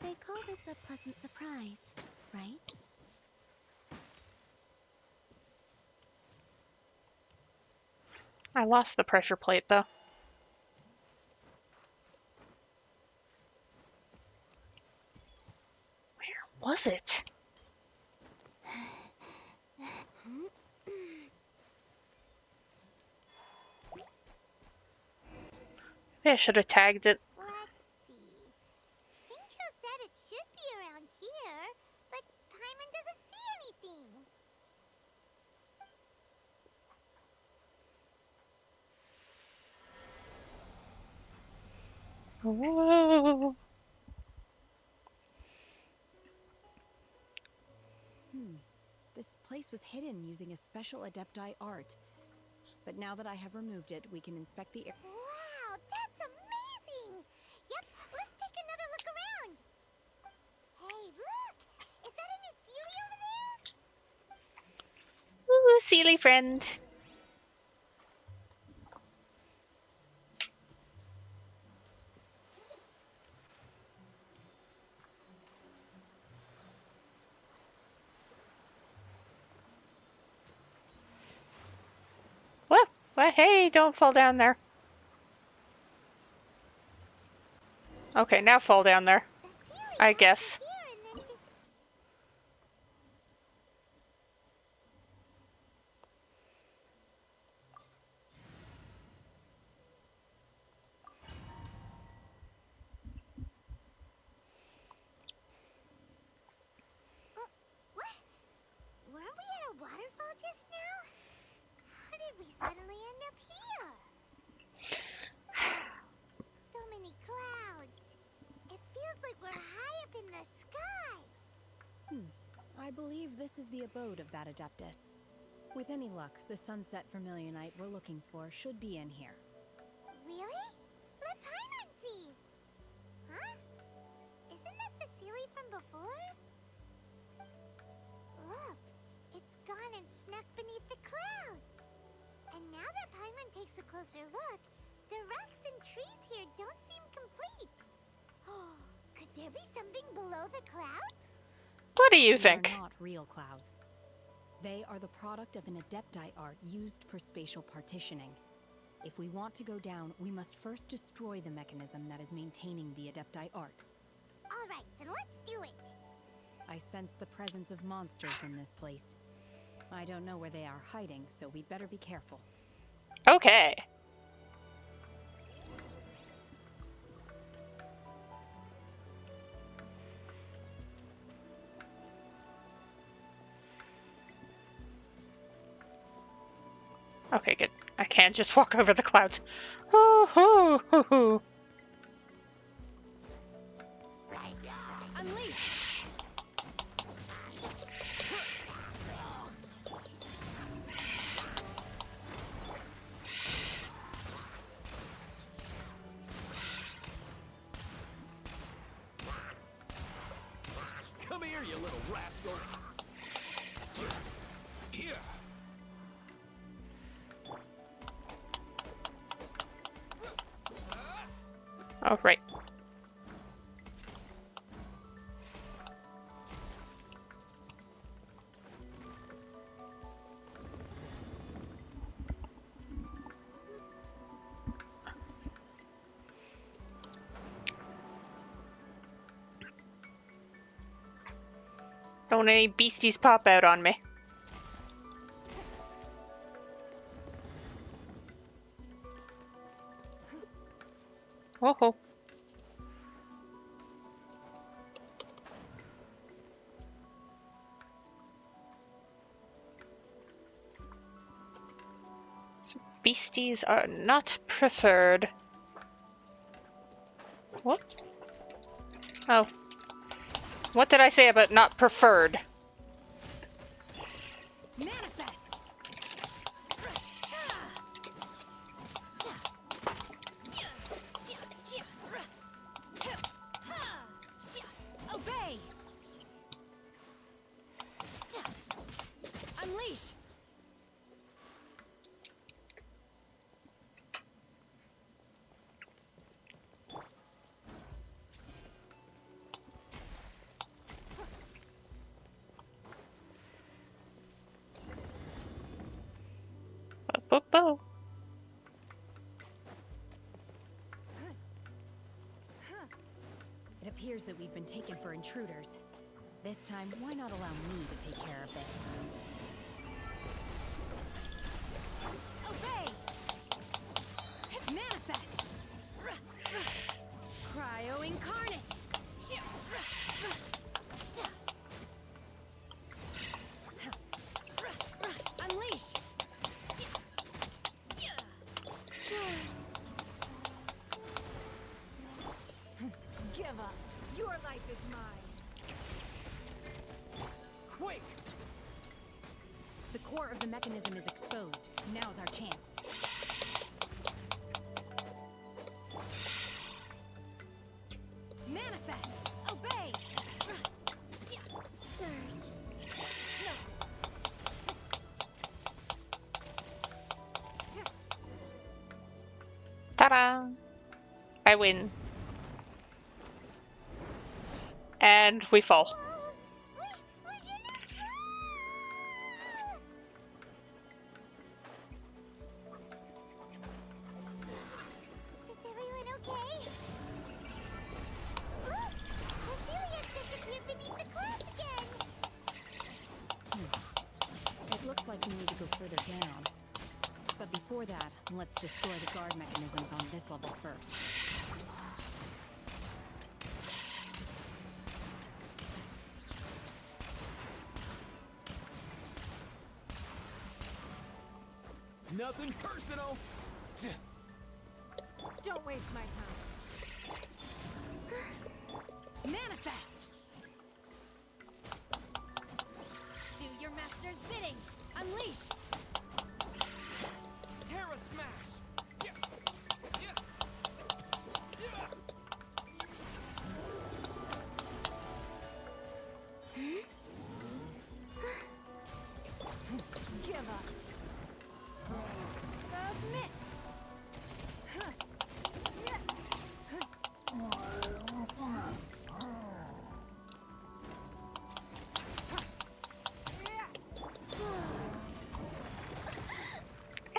They call this a pleasant surprise, right? I lost the pressure plate, though. Where was it? Maybe I should have tagged it. Let's see. Shinjo said it should be around here, but Paimon doesn't see anything. Whoa. This place was hidden using a special Adepti art. But now that I have removed it, we can inspect the area. Wow, that's amazing! Yep, let's take another look around. Hey, look! Is that a new Sealy over there? Ooh, Sealy friend. What? What? Hey, don't fall down there. Okay, now fall down there. The Sealy I had to guess. here and then just... What? Weren't we at a waterfall just now? How did we suddenly end up here? So many clouds. It feels like we're high up in the sky. I believe this is the abode of that Adeptus. With any luck, the Sunset Vermilionite we're looking for should be in here. Really? Let Paimon see! Huh? Isn't that the Sealy from before? Look, it's gone and snuck beneath the clouds. And now that Paimon takes a closer look, the rocks and trees here don't seem complete. Oh, could there be something below the clouds? What do you These think? are not real clouds. They are the product of an Adepti art used for spatial partitioning. If we want to go down, we must first destroy the mechanism that is maintaining the Adepti art. All right, then let's do it. I sense the presence of monsters in this place. I don't know where they are hiding, so we'd better be careful. Okay. Okay, good. I can't just walk over the clouds. Hoo hoo hoo hoo. Unleash! Come here, you little rascal. Here. Oh, right. Don't want any beasties pop out on me. Oh ho. So beasties are not preferred. What? Oh. What did I say about not preferred? Manifest! Obey! Unleash! Bo. It appears that we've been taken for intruders. This time, why not allow me to take care of this? Obey! Manifest! Cryo incarnate! Unleash! Give up! Your life is mine! Quick! The core of the mechanism is exposed. Now's our chance. Manifest! Obey! Surge! Ta-da! I win. And we fall. Is everyone okay? Look! Cecilia disappeared beneath the clouds again! It looks like we need to go further down. But before that, let's destroy the guard mechanisms on this level first. Nothing personal. Don't waste my time. Manifest! Do your master's bidding! Unleash! Terra Smash! Yeah. Yeah. Yeah. Give up. Submit.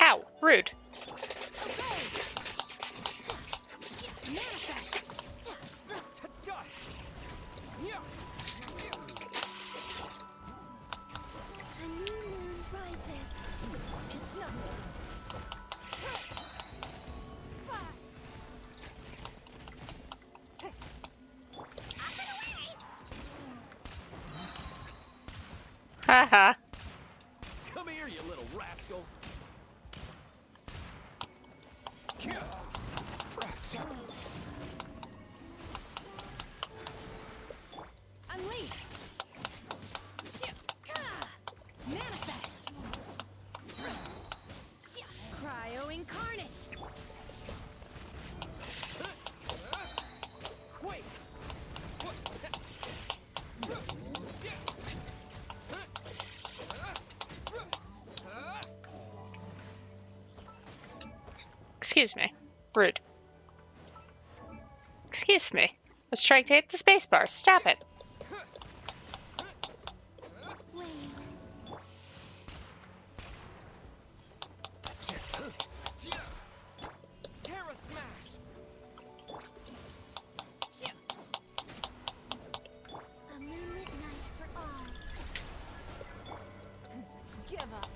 Ow, rude. To dust! Yeah. A new moon rises. It's nothing. Haha. Come here, you little rascal! Unleash. Manifest. Cryo incarnate. Quake! Excuse me. Rude. Excuse me. I was trying to hit the spacebar. Stop it. Terra Smash! A moonlit night for all. Give up.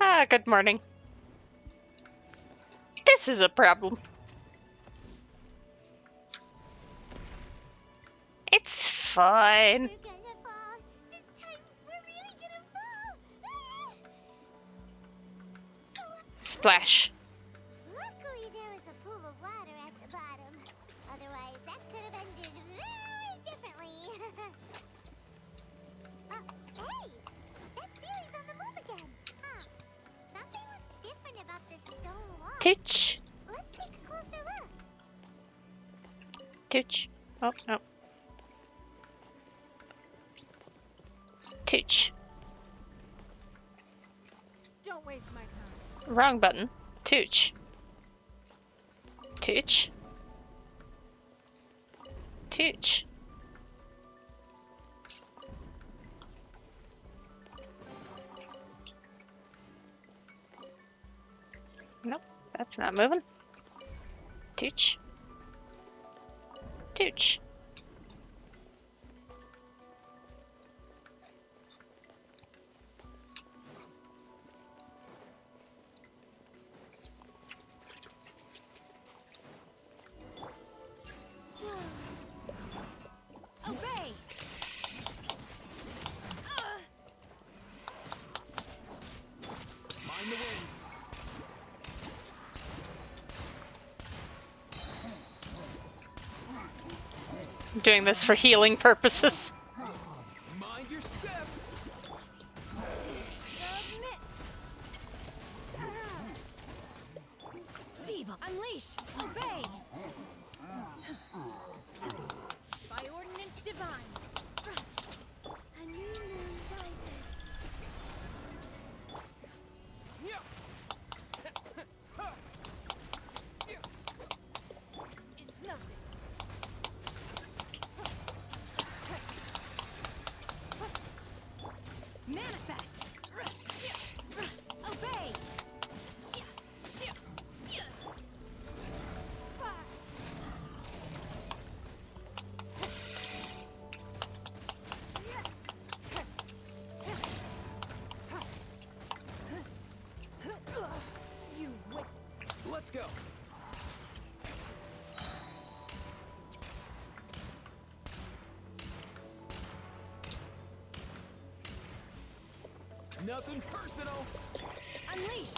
Ah, good morning. This is a problem. It's fine. We're gonna fall. This time, we're really gonna fall. Splash. Luckily, there was a pool of water at the bottom. Otherwise, that could have ended very differently. Hey! That series on the move again. Huh. Something looks different about this stone wall. Tooch. Let's take a closer look. Tooch. Oh, no. Tooch. Don't waste my time. Wrong button. Tooch. Tooch. Tooch. Nope, that's not moving. Tooch. Tooch. Obey. Mind the wind! I'm doing this for healing purposes. Mind your step! Submit. Feeble. Unleash. Obey. By ordinance divine. A new moon rises. Yeah. It's nothing. Manifest. Obey. You wait. Let's go. Nothing personal. Unleash.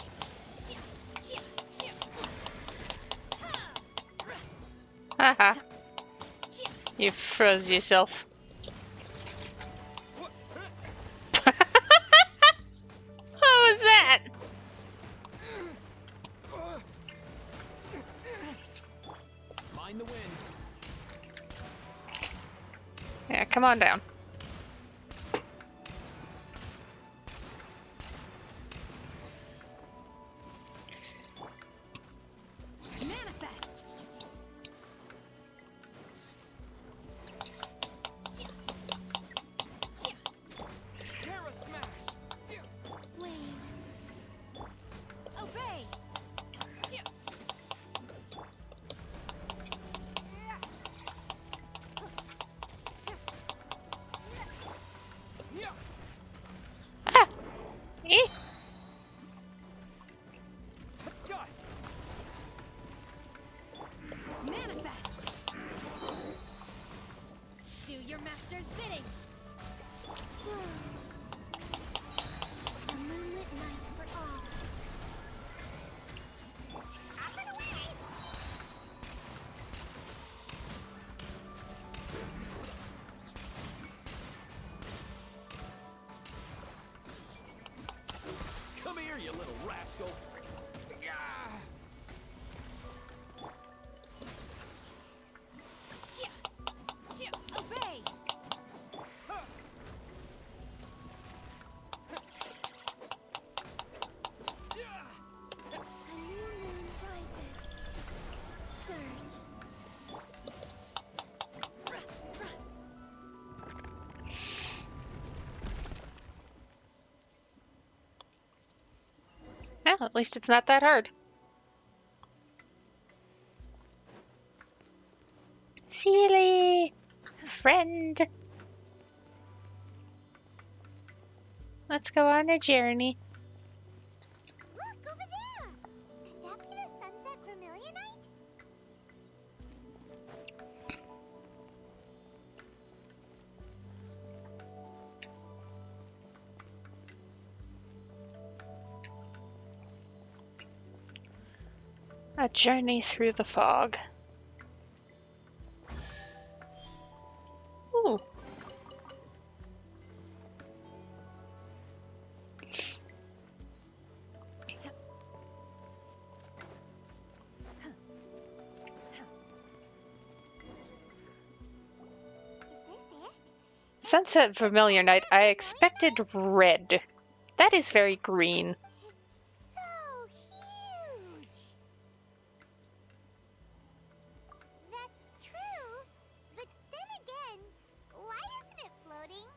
Haha. You froze yourself. What was that? Mind the wind. Yeah, come on down. Manifest. Terra smash. Wave. Obey. Ah! Eh? Dust. Manifest. Do your master's bidding. A moonlit night for all. Up and away! Come here, you little rascal. Obey. A new moon rises. Surge. Well, at least it's not that hard. Silly friend. Let's go on a journey. Look, over there! Could that be the sunset vermilionite? A journey through the fog. Ooh. Is this it? Sunset Vermilion Night. I expected red. That is very green. It's so huge! That's true, but then again, why isn't it floating?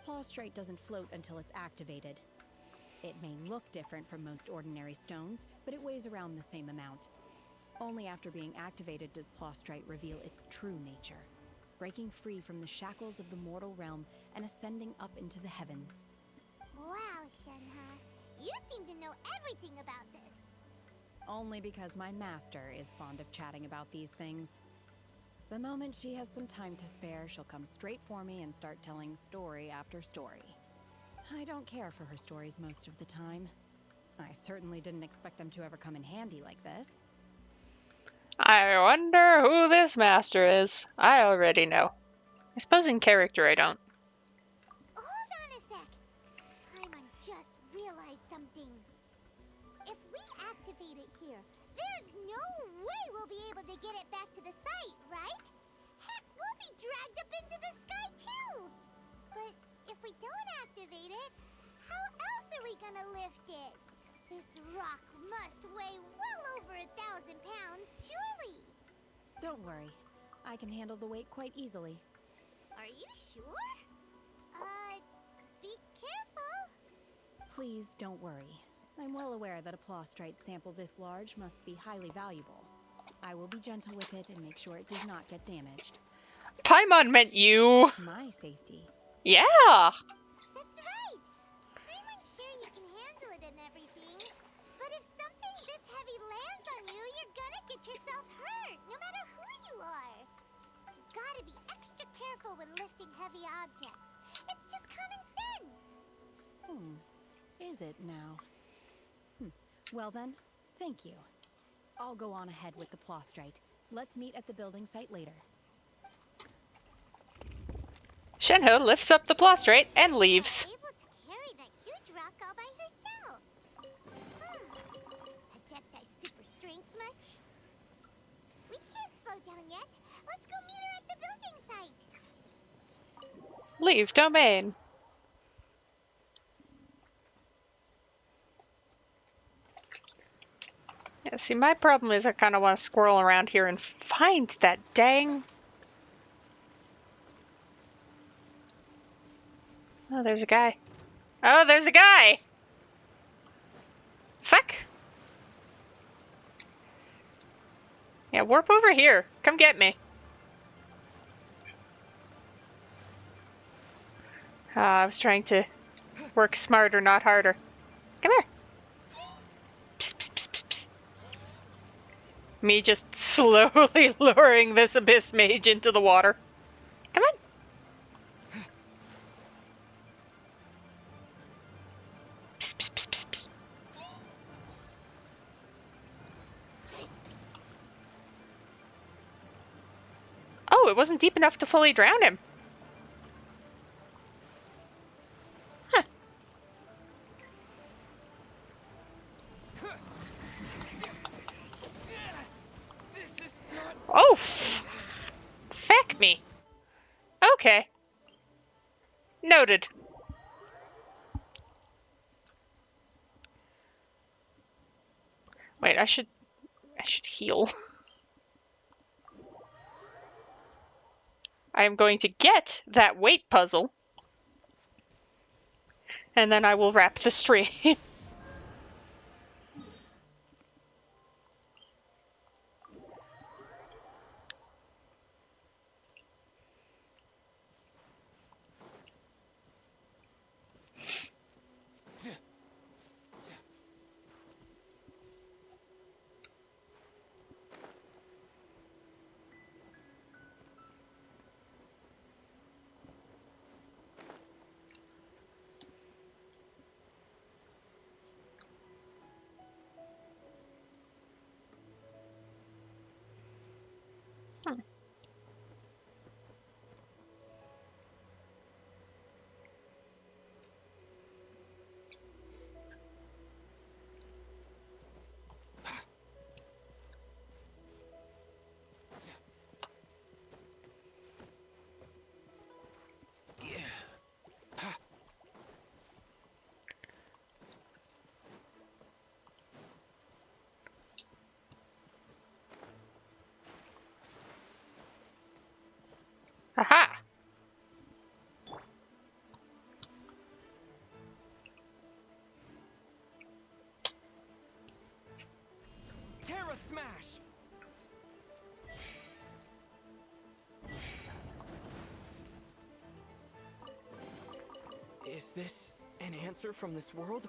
Plaustrite doesn't float until it's activated. It may look different from most ordinary stones, but it weighs around the same amount. Only after being activated does Plaustrite reveal its true nature, breaking free from the shackles of the mortal realm and ascending up into the heavens. Wow, Shenhe, you seem to know everything about this. Only because my master is fond of chatting about these things. The moment she has some time to spare, she'll come straight for me and start telling story after story. I don't care for her stories most of the time. I certainly didn't expect them to ever come in handy like this. I wonder who this master is. I already know. I suppose in character I don't. Hold on a sec. Paimon just realized something. If we activate it here, there's no way we'll be able to get it back to the site, right? Heck, we'll be dragged up into the sky too! But if we don't activate it, how else are we gonna lift it? This rock must weigh well over 1,000 pounds, surely! Don't worry. I can handle the weight quite easily. Are you sure? Be careful! Please don't worry. I'm well aware that a Plaustrite sample this large must be highly valuable. I will be gentle with it and make sure it does not get damaged. Paimon meant you. My safety. Yeah. That's right! Paimon's sure you can handle it and everything, but if something this heavy lands on you, you're gonna get yourself hurt, no matter who you are. You gotta be extra careful when lifting heavy objects. It's just common sense! Is it now? Well then, thank you. I'll go on ahead with the Plaustrite. Let's meet at the building site later. Shenhe lifts up the prostrate and leaves. Able to carry that huge rock all by herself. Adepti super strength much? We can't slow down yet. Let's go meet her at the building site. Leave domain. Yeah, see, my problem is I kind of want to squirrel around here and find that dang... Oh, there's a guy. Oh, there's a guy! Fuck! Yeah, warp over here. Come get me. I was trying to work smarter, not harder. Come here. Psst, psst, psst, psst, psst. Me just slowly luring this abyss mage into the water. Come on. Psst, psst, psst, psst, psst. Oh, it wasn't deep enough to fully drown him. Huh. Oh, feck me. Okay. Noted. Wait, I should heal. I am going to get that weight puzzle, and then I will wrap the stream. Aha! Terra Smash! Is this an answer from this world?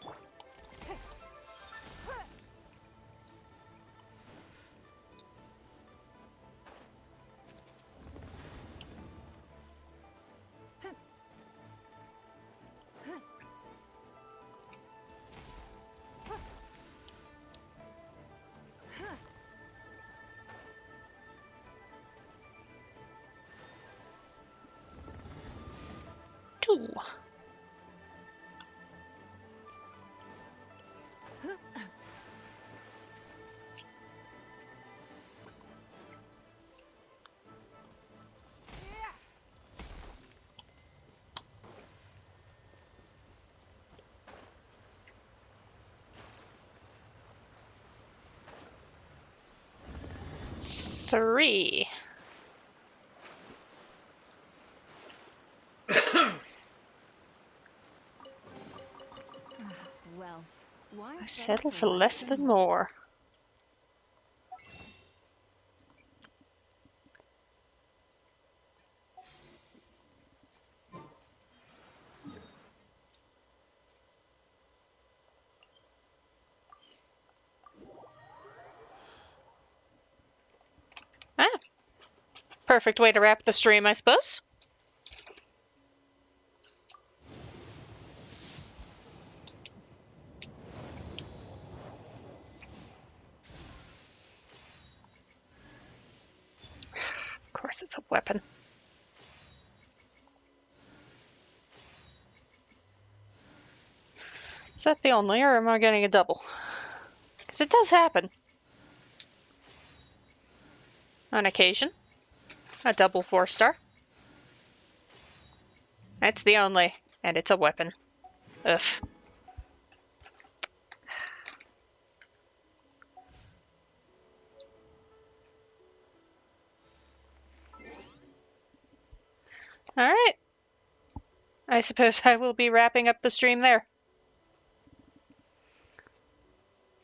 Two. Three. Well, why I settle for less than more. Ah. Perfect way to wrap the stream, I suppose. course it's a weapon. Is that the only, or am I getting a double? Because it does happen. On occasion. A double 4-star. That's the only, and it's a weapon. Ugh. Alright. I suppose I will be wrapping up the stream there.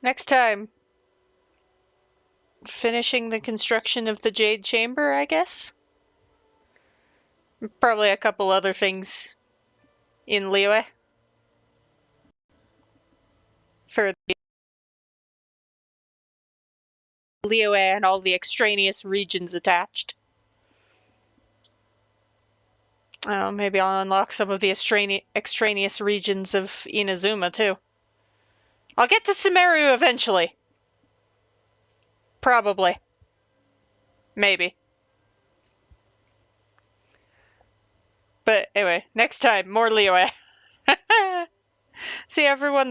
Next time, finishing the construction of the Jade Chamber, I guess? Probably a couple other things in Liyue. For the Liyue and all the extraneous regions attached. I don't know, maybe I'll unlock some of the extraneous regions of Inazuma, too. I'll get to Sumeru eventually. Probably. Maybe. But anyway, next time, more Liyue. See everyone then.